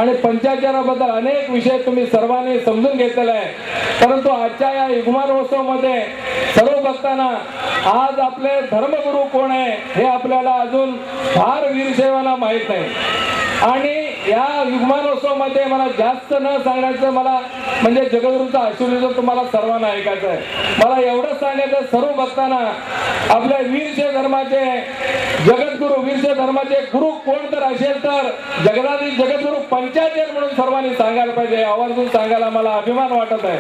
आणि 45 बद्दल अनेक विषय तुम्ही सर्वांनी समजून घेतलेला आहे. परंतु आजच्या या युगमान महोत्सवामध्ये सर्व भक्तांना आज आपले धर्मगुरू कोण आहे हे आपल्याला अजून फार वीरशैवांना माहित नाही. आणि या युगमानोत्सवामध्ये मला जास्त न सांगण्याचं मला म्हणजे जगद्गुरूंचा आशीर्वाद तुम्हाला सर्वांना ऐकायचं आहे. मला एवढंच सांगायचं सर्व भक्तांना आपल्या वीरशैव धर्माचे जगद्गुरू वीरशैव धर्माचे गुरु कोण तर असेल तर जगदाधी जगद्गुरू पंचाचार्य म्हणून सर्वांनी सांगायला पाहिजे. आवर्जून सांगायला मला अभिमान वाटत आहे.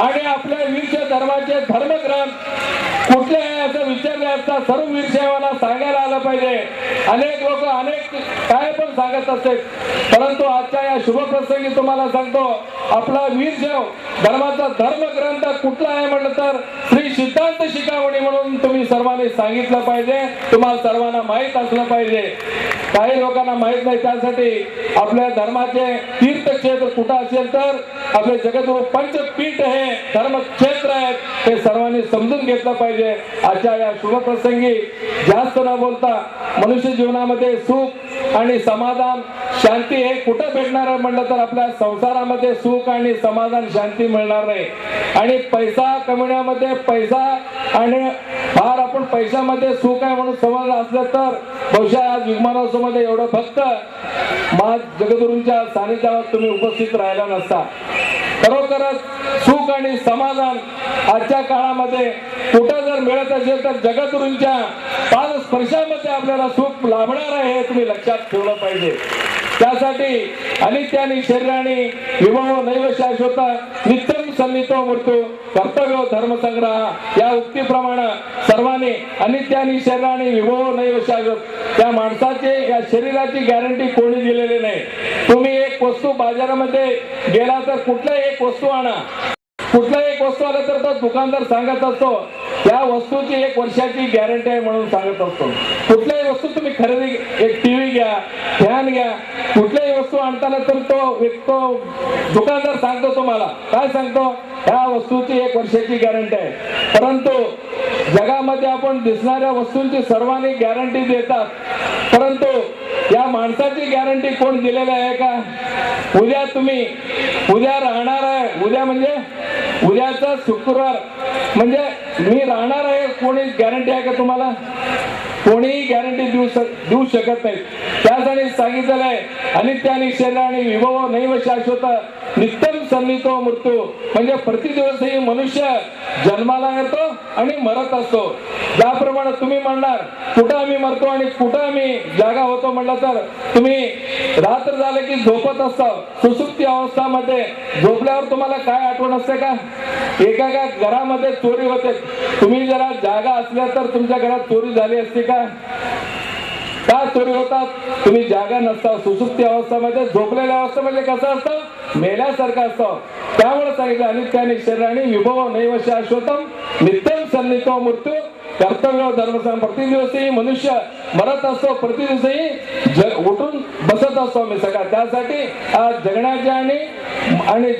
आणि आपल्या वीरशैव धर्माचे धर्मग्रंथ कुठले आहे असं विचारले असता सर्व वीरशैवांना सांगायला आलं पाहिजे. अनेक लोक अनेक काय पण सांगत असते परंतु आजच्या या शुभप्रसंगी तुम्हाला सांगतो आपला वीरशैव धर्माचा धर्मग्रंथ कुठला आहे म्हटलं तर श्री सिद्धांत शिखामणी म्हणून तुम्ही सर्वांनी सांगितलं पाहिजे. तुम्हाला सर्वांना माहीत असलं पाहिजे. काही लोकांना माहीत नाही. त्यासाठी आपल्या धर्माचे तीर्थक्षेत्र कुठं असेल तर आपले जगद्गुरू पंचपीठ हे धर्मक्षेत्र आहेत हे सर्वांनी समजून घेतलं पाहिजे. आजच्या या शुभप्रसंगी जास्त न बोलता मनुष्य जीवनामध्ये सुख आणि समाधान शांती हे कुठं भेटणार आहे म्हटलं तर आपल्या संसारामध्ये सुख आणि समाधान शांती मिळणार नाही. आणि पैसा कमवण्यामध्ये पैसा आणि फार आपण पैशामध्ये सुख आहे म्हणून समजलं असलं तर बहुशा आज युगमानोत्सवामध्ये एवढं फक्त जगद्गुरूंच्या सानिध्यावर तुम्ही उपस्थित राहिला नसता. खरोखरच सुख आणि समाधान आजच्या काळामध्ये कुठं जर मिळत असेल तर जगद्गुरूंच्या पादस्पर्शामध्ये आपल्याला सुख लाभणार आहे हे तुम्ही लक्षात ठेवलं पाहिजे. त्यासाठी अनित्यानी शरीराने विभव नैव शाश्वत नित्यम सन्नितो मृत्यू कर्तव्य धर्मसंग्रह या उक्तीप्रमाणे सर्वांनी अनित्यानी शरीराने विभव नैव शाश्वत त्या माणसाचे या शरीराची गॅरंटी कोणी दिलेली नाही. तुम्ही एक वस्तू बाजारामध्ये गेला तर कुठलाही एक वस्तू आणा. कुठलाही एक वस्तू आला तर तो दुकानदार सांगत असतो त्या वस्तूची 1 वर्षाची गॅरंटी आहे म्हणून सांगत असतो. कुठल्याही वस्तू तुम्ही खरेदी एक टीव्ही घ्या फॅन घ्या कुठल्याही वस्तू आणताना तर तो दुकानदार सांगतो तुम्हाला काय सांगतो ह्या वस्तूची 1 वर्षाची गॅरंटी आहे. परंतु जगामध्ये आपण दिसणाऱ्या वस्तूंची सर्वांनी गॅरंटी देतात परंतु या माणसाची गॅरंटी कोण दिलेली आहे का? उद्या राहणार आहे. उद्या म्हणजे उद्याचा शुक्रवार म्हणजे मी राहणार आहे, कोणी गॅरंटी आहे का तुम्हाला? कोणीही गॅरंटी देऊ शकत नाही. त्यासाठी सांगितलेलं आहे, अनित्यानि शरीराने विभव नैव शाश्वत नित्यम सन्नितो मृत्यू. म्हणजे प्रतिदिवसही मनुष्य जन्माला येतो आणि मरत असतो. ज्याप्रमाणे तुम्ही म्हणणार कुठं आम्ही मरतो आणि कुठं आम्ही जागा होतो म्हणलं तर, तुम्ही रात्र झाले की झोपत असता, सुसुप्ती अवस्थामध्ये झोपल्यावर तुम्हाला काय आठवण असते का? एका घरामध्ये चोरी होते, तुम्ही जरा जागा असल्या तर तुमच्या घरात चोरी झाली असते का? का चोरी होतात? तुम्ही जागा नसता, सुसुप्ती अवस्थामध्ये, झोपलेल्या अवस्थेमध्ये कसं असतं? मेल्यासारखं असतं. त्यामुळे सांगितलं अनित्यानि शरीराने विभव नैव शाश्वतम नित्यम सन्नितो मृत्यू कर्तव्य धर्म. प्रतिदिवसही मनुष्य मरत असतो, प्रतिदिवसही उठून बसत असतो मी सगळा. त्यासाठी आज जगण्याच्या आणि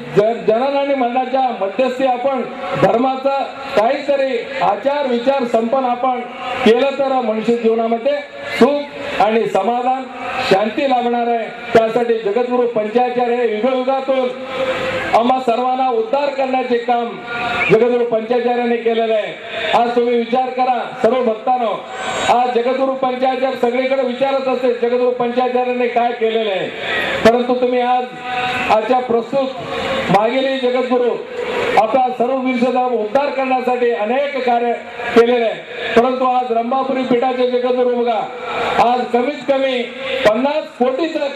जनन आणि मरणाच्या मध्यस्थी आपण धर्माचा काहीतरी आचार विचार संपन्न आपण केलं तर मनुष्य जीवनामध्ये सुख आणि समाधान शांती लाभणार आहे. त्यासाठी जगद्गुरु पंचाचार्य युगयुगातून आम्हा सर्वांना उद्धार करण्याचे काम जगद्गुरु पंचाचार्याने केलेलं आहे. आज तुम्ही विचार करा सर्व भक्तांनो, आज जगद्गुरु पंचाचार्य सगळीकडे विचारत असते जगद्गुरु पंचाचार्याने काय केलेलं आहे. परंतु तुम्ही आजच्या प्रस्तुत मागील जगद्गुरु आपला सर्व विषयाचा उद्धार करण्यासाठी अनेक कार्य केलेले आहे. परंतु आज रंभापुरी पीठाचे जगद्गुरु बघा, आज कमीत कमी 50 कोटीचं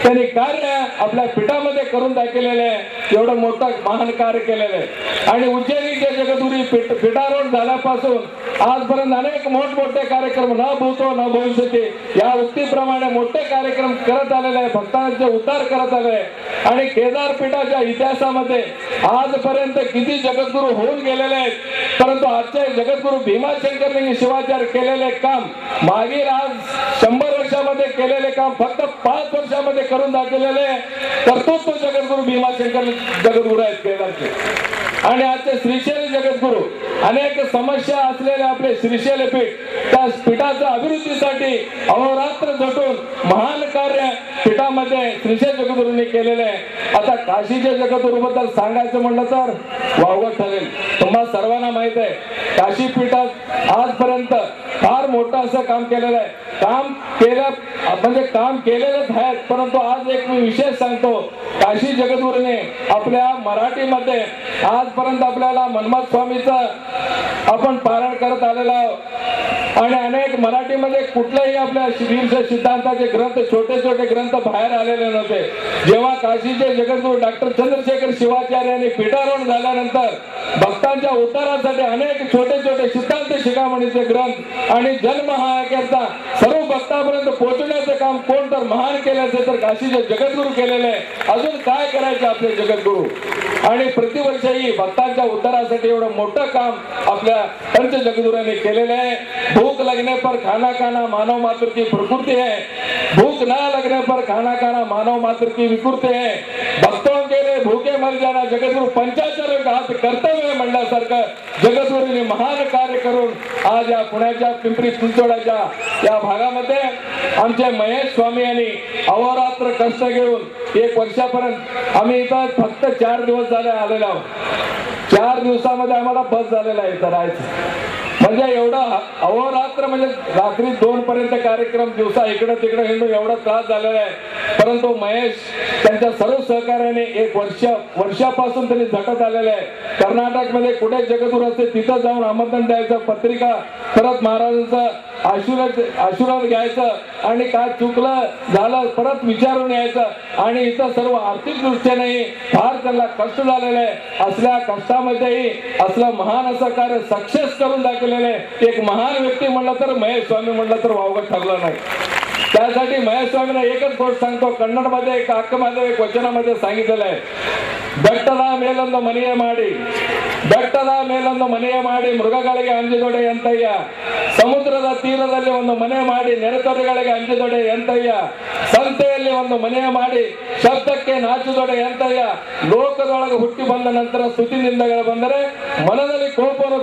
त्यांनी कार्य आपल्या पीठामध्ये करून दाखवलेलं आहे. एवढं मोठं महान कार्य केलेलं आहे. आणि उज्जैनीचे जगद्गुरू पीठारोहण झाल्यापासून आजपर्यंत अनेक मोठमोठे कार्यक्रम न भूतो न भविष्यती या उक्तीप्रमाणे मोठे कार्यक्रम करत आलेले आहे, भक्तांचे उद्धार करत आले आहे. आणि केदार पीठाच्या इतिहासामध्ये आजपर्यंत किती जगद्गुरू होऊन गेलेले आहेत, परंतु आजचे जगद्गुरू भीमाशंकर शिवाचार्य केलेले काम मागील आज 100 वर्षामध्ये केलेले काम फक्त 5 वर्षामध्ये करून दाखवलेले कर्तृत्व जगद्गुरू भीमाशंकर जगद्गुरू आहेत केदारचे. आणि आजचे श्रीशैल जगद्गुरू अनेक समस्या असलेले आपले श्रीशैल पीठ, त्या पीठाच्या अभिवृद्धीसाठी अहोरात्र झटून महान कार्य पीठामध्ये श्रीशैल जगद्गुरूंनी केलेले आहे. आता काशीच्या जगद्गुरू बद्दल सांगायचं म्हणलं तर वावगं ठरेल. तुम्हाला सर्वांना माहित आहे काशी पीठात आजपर्यंत फार मोठं असं काम केलेलं आहे. काम केलेलंच आहे. परंतु आज एक मी विशेष सांगतो, काशी जगद्गुरूने आपल्या मराठीमध्ये आजपर्यंत आपल्याला मन्मथ स्वामीचं आपण पारायण करत आलेलो आहोत. आणि अनेक मराठीमध्ये कुठल्याही आपल्या सिद्धांताचे ग्रंथ छोटे छोटे ग्रंथ बाहेर आलेले नव्हते. जेव्हा काशीचे जगद्गुरू डॉक्टर चंद्रशेखर शिवाचार्यांनी पीठारोहण झाल्यानंतर भक्तांच्या उद्धारासाठी अनेक छोटे छोटे सिद्धांत शिखामणीचे ग्रंथ आणि जन्महायकरता सर्व भक्तांपर्यंत पोहोचण्याचं काम कोण तर महान केल्याचे तर काशीचे जगद्गुरू केलेले आहे. अजून काय करायचे आपले जगद्गुरू? आणि प्रतिवर्षही भक्तांच्या उद्धारासाठी एवढं मोठं काम आपल्या पंच जगद्गुरूंनी केलेलं आहे. भूख लगने पर खाना खाना मानव मात्र की प्रकृति है, भूख ना लगने पर खाना खाना मानव मात्र की विकृति है. भक्तों के लिए भूखे मर जाना जगद्गुरू पंचाचार्य का हात कर्तव्य म्हणल्यासारखं जगद्गुरूंनी महान कार्य करून आज या पुण्याच्या पिंपरी चिंचवडच्या या भागामध्ये आमचे महेश स्वामी यांनी अहोरात्र कष्ट घेऊन 1 वर्षापर्यंत आम्ही इथं फक्त 4 दिवस झाले आलेलो आहोत. 4 दिवसामध्ये आम्हाला बस झालेला आहे इथं राहायचं. म्हणजे एवढं अहोरात्र म्हणजे रात्री 2 पर्यंत कार्यक्रम, दिवसा इकडे तिकडे हिंडून एवढा त्रास झालेला आहे. परंतु महेश त्यांच्या सर्व सहकार्याने 1 वर्षापासून त्यांनी झटत आलेले आहे. कर्नाटकमध्ये कुठे जगद्गुरू असते तिथं जाऊन आमंत्रण द्यायचं, पत्रिका परत महाराजांचं आशीर्वाद घ्यायचं आणि काय चुकलं झालं परत विचारून यायचं. आणि इथं सर्व आर्थिक दृष्ट्यानेही फार त्यांना कष्ट झालेलं आहे. असल्या कष्टामध्येही असलं महान असं कार्य सक्सेस करून दाखवलेलं आहे. एक महान व्यक्ती म्हणलं तर महेश स्वामी म्हणलं तर वावगं ठरलं नाही. त्यासाठी महेश स्वामींना एकच गोष्ट सांगतो, कन्नडमध्ये एक हक्कमध्ये एक वचनामध्ये सांगितलेलं आहे, ಬೆಟ್ಟದ ಮೇಲೊಂದು ಮನೆಯ ಮಾಡಿ ಬೆಟ್ಟದ ಮೇಲೊಂದು ಮನೆಯ ಮಾಡಿ ಮೃಗಗಳಿಗೆ ಅಂಜಿದೊಡೆ ಎಂತಯ್ಯ, ಸಮುದ್ರದ ತೀರದಲ್ಲಿ ಒಂದು ಮನೆ ಮಾಡಿ ನೆರೆತೊರೆಗಳಿಗೆ ಅಂಜಿದೊಡೆ ಎಂತಯ್ಯ, ಸಂತೆಯಲ್ಲಿ ಒಂದು ಮನೆಯ ಮಾಡಿ ಶಬ್ದಕ್ಕೆ ನಾಚಿದೊಡೆ ಎಂತಯ್ಯ, ಲೋಕದೊಳಗೆ ಹುಟ್ಟಿ ಬಂದ ನಂತರ ಸ್ತುತಿನಿಂದಗಳು ಬಂದರೆ ಮನದಲ್ಲಿ ಕೋಪವನ್ನು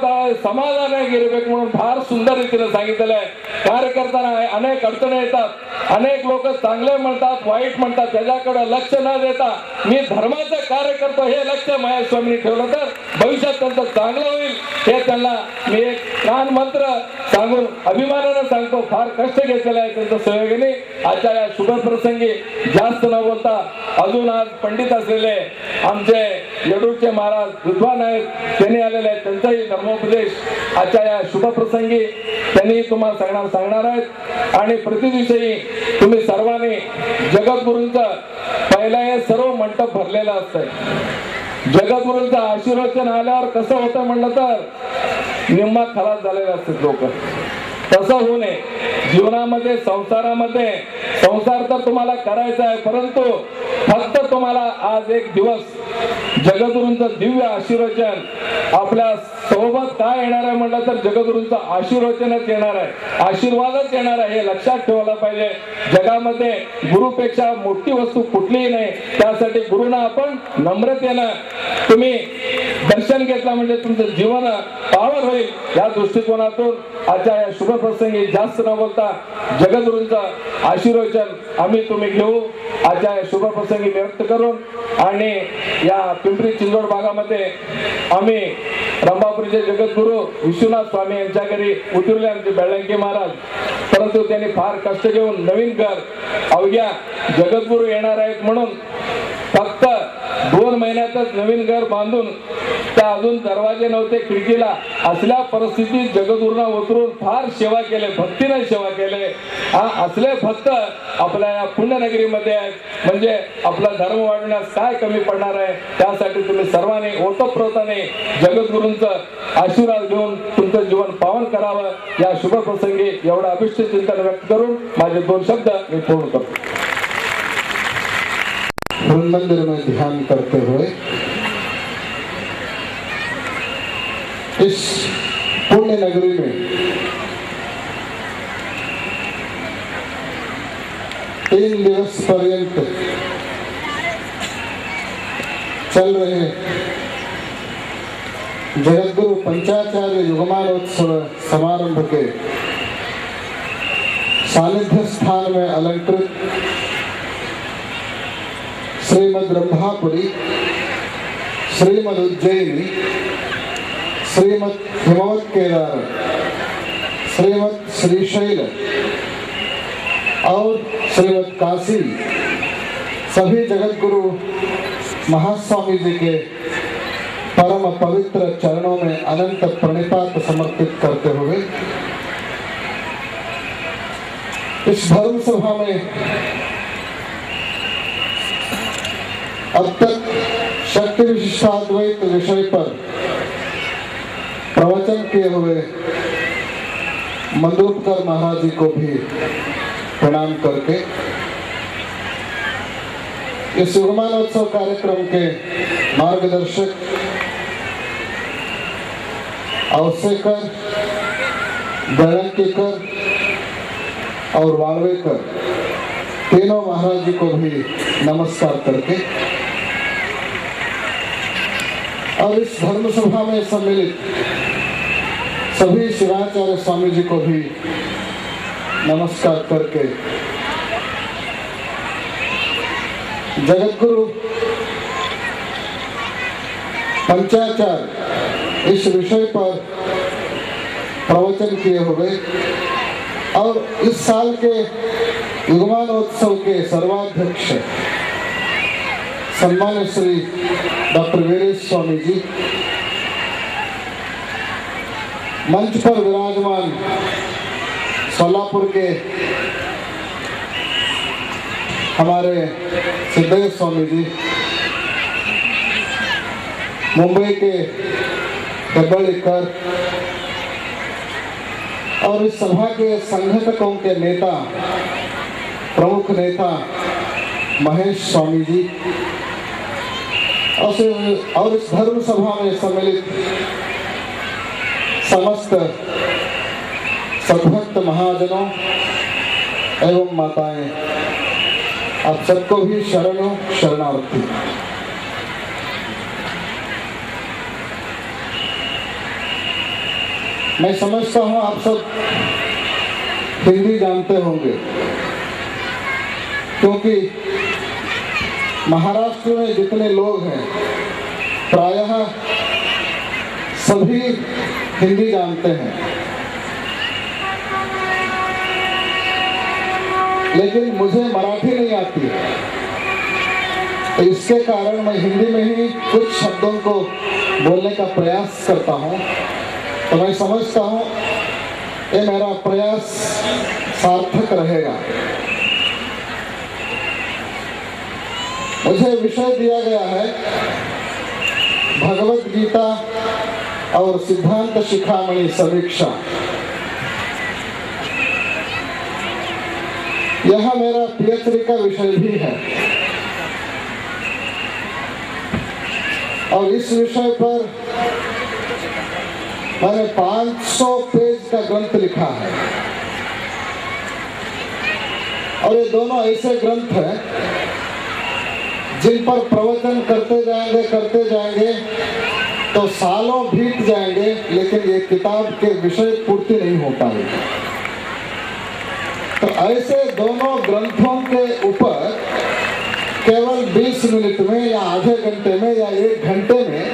समाधानागिरಬೇಕು म्हणून फार सुंदर रीतीने सांगितलेलं आहे. कार्य करताना अनेक अडचणी येतात, अनेक लोक चांगले म्हणतात वाईट म्हणतात, त्याच्याकडे लक्ष न देता मी धर्माचं कार्य करतो हे लक्ष महास्वामींनी ठेवलं तर भविष्यात त्यांचं चांगलं होईल हे त्यांना मी एक कान मंत्र सांगून अभिमानानं सांगतो. फार कष्ट घेतलेलं आहे त्यांचं सहयोगाने. आजच्या या शुभ प्रसंगी जास्त न बोलता अजून आज पंडित असलेले आमचे येडूरचे महाराज विद्वान आहेत, त्यांनी आलेले आहेत, त्यांचाही धर्मोपदेश आजच्या या शुभ प्रसंगी त्यांनी तुम्हाला सांगणार आहेत. आणि प्रतिदिवशी तुम्ही सर्वांनी जगद्गुरूंचं पहिला हे सर्व मंडप भरलेलं असतंय. जगद्गुरूंचं आशीर्वचन आल्यावर कसं होतं म्हणलं तर निम्मा खलास झालेले असतात लोक. तसं होऊ नये. जीवनामध्ये संसारामध्ये संसार तर तुम्हाला करायचा आहे, परंतु फक्त तुम्हाला आज एक दिवस जगद्गुरूंचं दिव्य आशीर्वचन आपल्या सोबत काय येणार आहे म्हणलं तर जगद्गुरूंचं आशीर्वचनच येणार आहे, आशीर्वादच येणार आहे हे लक्षात ठेवायला पाहिजे. जगामध्ये गुरुपेक्षा मोठी वस्तू कुठलीही नाही. त्यासाठी गुरुना आपण नम्रतेनं तुम्ही दर्शन घेतला म्हणजे तुमचं जीवन पावन होईल. या दृष्टिकोनातून आजच्या या शुभ प्रसंगी जास्त न बोलता जगद्गुरूंचं आशीर्वचन आम्ही तुम्ही घेऊ. आजच्या या शुभ प्रसंगी व्यक्त करून आणि या पिंपरी चिंचवड भागामध्ये आम्ही रंभापुरीचे जगद्गुरू विश्वनाथ स्वामी यांच्या घरी उतरले आमचे बेळंकी महाराज. परंतु त्यांनी फार कष्ट घेऊन नवीन घर अवघ्या जगद्गुरू येणार आहेत म्हणून फक्त 2 महिन्यातच नवीन घर बांधून त्या अजून दरवाजे नव्हते खिडकीला असल्या परिस्थितीत जगद्गुरूंना उतरून फार सेवा केले, भक्तीने सेवा केले. असले भक्त आपल्या या पुण्यनगरीमध्ये आहेत म्हणजे आपला धर्म वाढवण्यास काय कमी पडणार आहे. त्यासाठी तुम्ही सर्वांनी ओतप्रोताने जगद्गुरूंचं आशीर्वाद घेऊन तुमचं जीवन पावन करावं. या शुभ प्रसंगी एवढं अभिष्ट चिंतन व्यक्त करून माझे 2 शब्द मी पूर्ण करतो. मंदिर में ध्यान करते हुए इस पुण्य नगरी में 3 दिवस पर्यंत चल रहे जगद्गुरु पंचाचार्य युगमानोत्सव समारंभ के सानिध्य स्थान में अलंकृत श्रीमद रंभापुरी, श्रीमद उज्जैनी, श्रीमद हिमवत केदार, श्रीमद श्रीशैल और श्रीमद काशी सभी जगतगुरु महास्वामी जी के परम पवित्र चरणों में अनंत प्रणिपात समर्पित करते हुए इस धर्म सभा में अब तक शक्ति विशिष्टाद्वैत विषय पर प्रवचन किए हुए मंदोपकर महाराज जी को भी प्रणाम करके इस युगमानोत्सव कार्यक्रम के मार्गदर्शक अवसेकर, बेळंकीकर और वाळवेकर तीनों महाराज जी को भी नमस्कार करके और इस धर्म सभा में सम्मिलित सभी शिवाचार्य स्वामी जी को भी नमस्कार करके जगद्गुरु पंचाचार्य इस विषय पर प्रवचन किए हुए और इस साल के युगमानोत्सव के सर्वाध्यक्ष सम्मानित श्री डॉक्टर वीरेश स्वामी जी, मंच पर विराजमान सोलापुर के हमारे सिद्धेश्वर स्वामी जी, मुंबई के डबलीकर और इस सभा के संगठकों के नेता, प्रमुख नेता महेश स्वामी जी और इस धर्म सभा में सम्मिलित समस्त सद्भक्त महाजनों एवं माताएं, आप सबको भी शरणों शरणार्थी। मैं समझता हूं आप सब हिंदी जानते होंगे क्योंकि महाराष्ट्र में जितने लोग हैं प्रायः सभी हिंदी जानते हैं, लेकिन मुझे मराठी नहीं आती है। तो इसके कारण मैं हिंदी में ही कुछ शब्दों को बोलने का प्रयास करता हूँ। तो मैं समझता हूँ ये मेरा प्रयास सार्थक रहेगा। मुझे विषय दिया गया है भगवत गीता और सिद्धांत शिखामणि समीक्षा। यह मेरा पीएचडी का विषय भी है और इस विषय पर मैंने 500 पेज का ग्रंथ लिखा है। और ये दोनों ऐसे ग्रंथ हैं जिन पर प्रवचन करते जाएंगे तो सालों बीत जाएंगे, लेकिन ये किताब के विषय पूर्ति नहीं हो पाएगी। तो ऐसे दोनों ग्रंथों के ऊपर केवल 20 मिनट में या आधे घंटे में या 1 घंटे में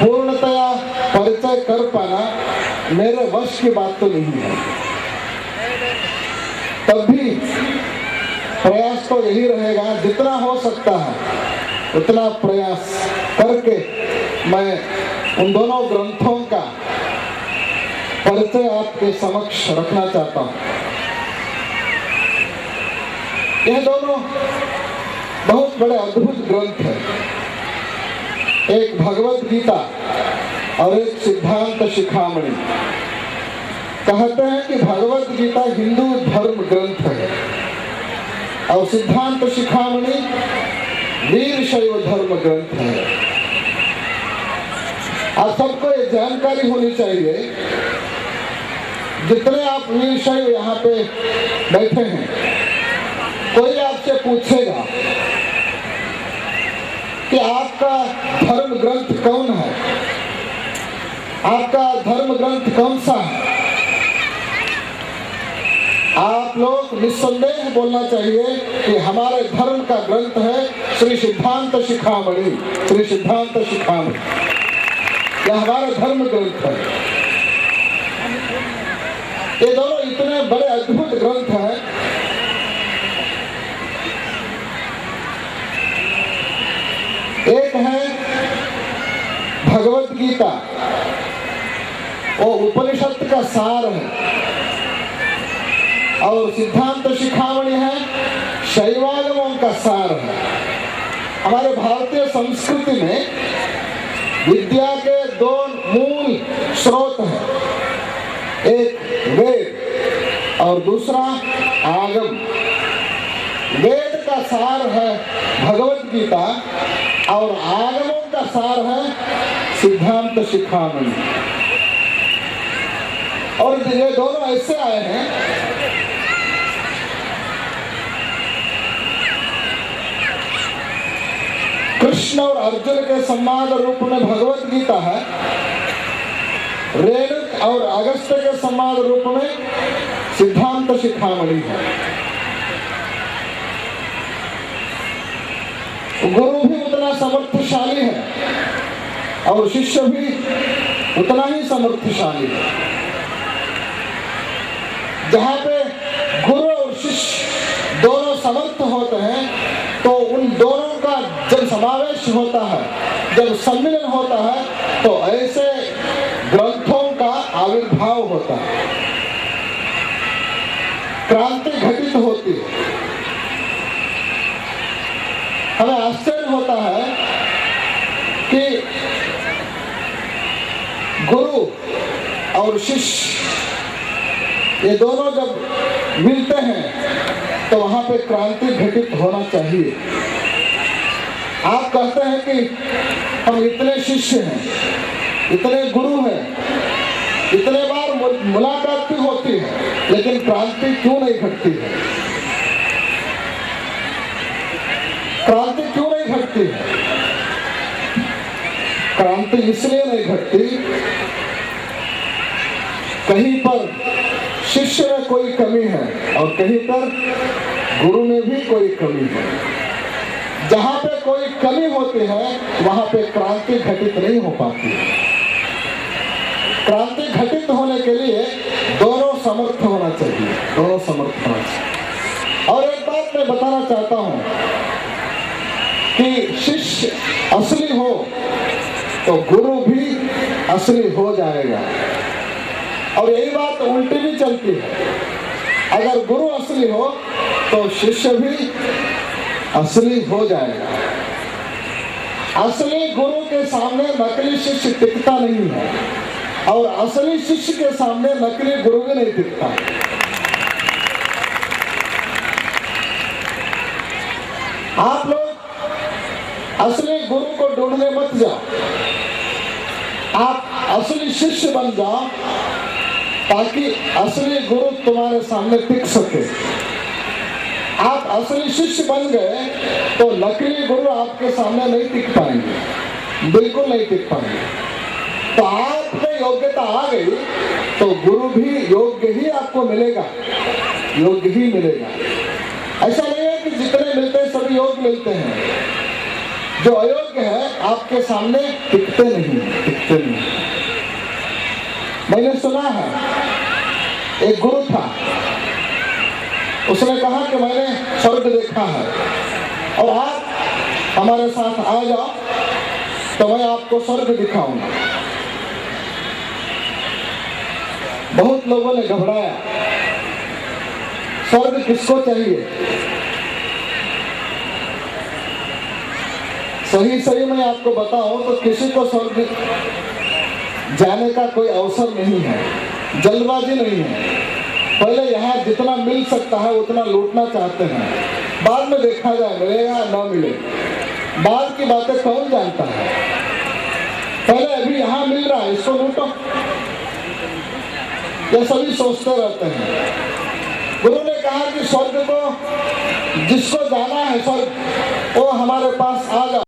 पूर्णतया परिचय कर पाना मेरे वश की बात तो नहीं है। तब भी प्रयास तो यही रहेगा, जितना हो सकता है उतना प्रयास करके मैं उन दोनों ग्रंथों का परिचय आपके समक्ष रखना चाहता हूं। यह दोनों बहुत बड़े अद्भुत ग्रंथ हैं, एक भगवत गीता और एक सिद्धांत शिखामणि। कहते हैं कि भगवत गीता हिंदू धर्म ग्रंथ है और सिद्धांत शिखामणि वीरशैव धर्म ग्रंथ है। आप सबको ये जानकारी होनी चाहिए, जितने आप वीरशैव यहाँ पे बैठे हैं, कोई आपसे पूछेगा कि आपका धर्म ग्रंथ कौन है, आपका धर्म ग्रंथ कौन सा है, आप लोग निस्संदेह बोलना चाहिए कि हमारे धर्म का ग्रंथ है श्री सिद्धांत शिखामणि। श्री सिद्धांत शिखामणि यह हमारा धर्म ग्रंथ है। ये दोनों इतने बड़े अद्भुत ग्रंथ हैं। एक है भगवत गीता, वो उपनिषद का सार है, और सिद्धांत शिखामणि है शैवागमों का सार है। हमारे भारतीय संस्कृति में विद्या के 2 मूल स्रोत हैं, एक वेद और दूसरा आगम। वेद का सार है भगवत गीता और आगमों का सार है सिद्धांत शिखामणि। और ये दोनों ऐसे आए हैं कृष्ण और अर्जुन के संवाद रूप में भगवत गीता है, रेणुक और अगस्त्य के संवाद रूप में सिद्धांत शिखामणि है। गुरु भी उतना समर्थशाली है और शिष्य भी उतना ही समर्थशाली है। जहां पे गुरु और शिष्य दोनों समर्थ होते हैं तो उन दोनों का जब समावेश होता है, जब सम्मिलन होता है, तो ऐसे ग्रंथों का आविर्भाव होता है, क्रांति घटित होती है। हमें आश्चर्य होता है कि गुरु और शिष्य ये दोनों जब मिलते हैं तो वहां पे क्रांति घटित होना चाहिए। आप कहते हैं कि हम इतने शिष्य हैं, इतने गुरु हैं, इतने बार मुलाकात भी होती है, लेकिन क्रांति क्यों नहीं घटती है? क्रांति क्यों नहीं घटती है? क्रांति इसलिए नहीं घटती, कहीं पर शिष्य में कोई कमी है और कहीं पर गुरु में भी कोई कमी है। जहां पे कोई कमी होती है वहां पे क्रांति घटित नहीं हो पाती। क्रांति घटित होने के लिए दोनों समर्थ होना चाहिए, दोनों समर्थ होना चाहिए। और एक बात मैं बताना चाहता हूं कि शिष्य असली हो तो गुरु भी असली हो जाएगा। और यही बात उल्टी भी चलती है, अगर गुरु असली हो तो शिष्य भी असली हो जाएगा। असली गुरु के सामने नकली शिष्य टिकता नहीं है और असली शिष्य के सामने नकली गुरु भी नहीं टिकता। आप लोग असली गुरु को ढूंढने मत जाओ, आप असली शिष्य बन जाओ ताकि असली गुरु तुम्हारे सामने टिक सके। आप असली शिष्य बन गए तो नकली गुरु आपके सामने नहीं टिक पाएंगे, बिल्कुल नहीं टिक पाएंगे। तो आप में योग्यता आ गई तो गुरु भी योग्य ही आपको मिलेगा, योग्य ही मिलेगा। ऐसा नहीं है कि जितने मिलते हैं सभी योग्य मिलते हैं, जो अयोग्य है आपके सामने टिकते नहीं, टिकते नहीं। मैंने सुना है एक गुरु था, उसने कहा कि मैंने स्वर्ग देखा है और आप हमारे साथ आ जाओ तो मैं आपको स्वर्ग दिखाऊंगा। बहुत लोगों ने घबराया, स्वर्ग किसको चाहिए? सही सही मैं आपको बताऊं तो किसी को स्वर्ग जाने का कोई अवसर नहीं है, जल्दबाजी नहीं है। पहले यहाँ जितना मिल सकता है उतना लूटना चाहते हैं, बाद में देखा जाए मिलेगा ना मिले, बाद की बातें कौन जानता है। पहले अभी यहाँ मिल रहा है इसको लूटो, ये सभी सोचते रहते हैं। गुरु ने कहा कि स्वर्ग को जिसको जाना है स्वर्ग वो हमारे पास आ जाओ।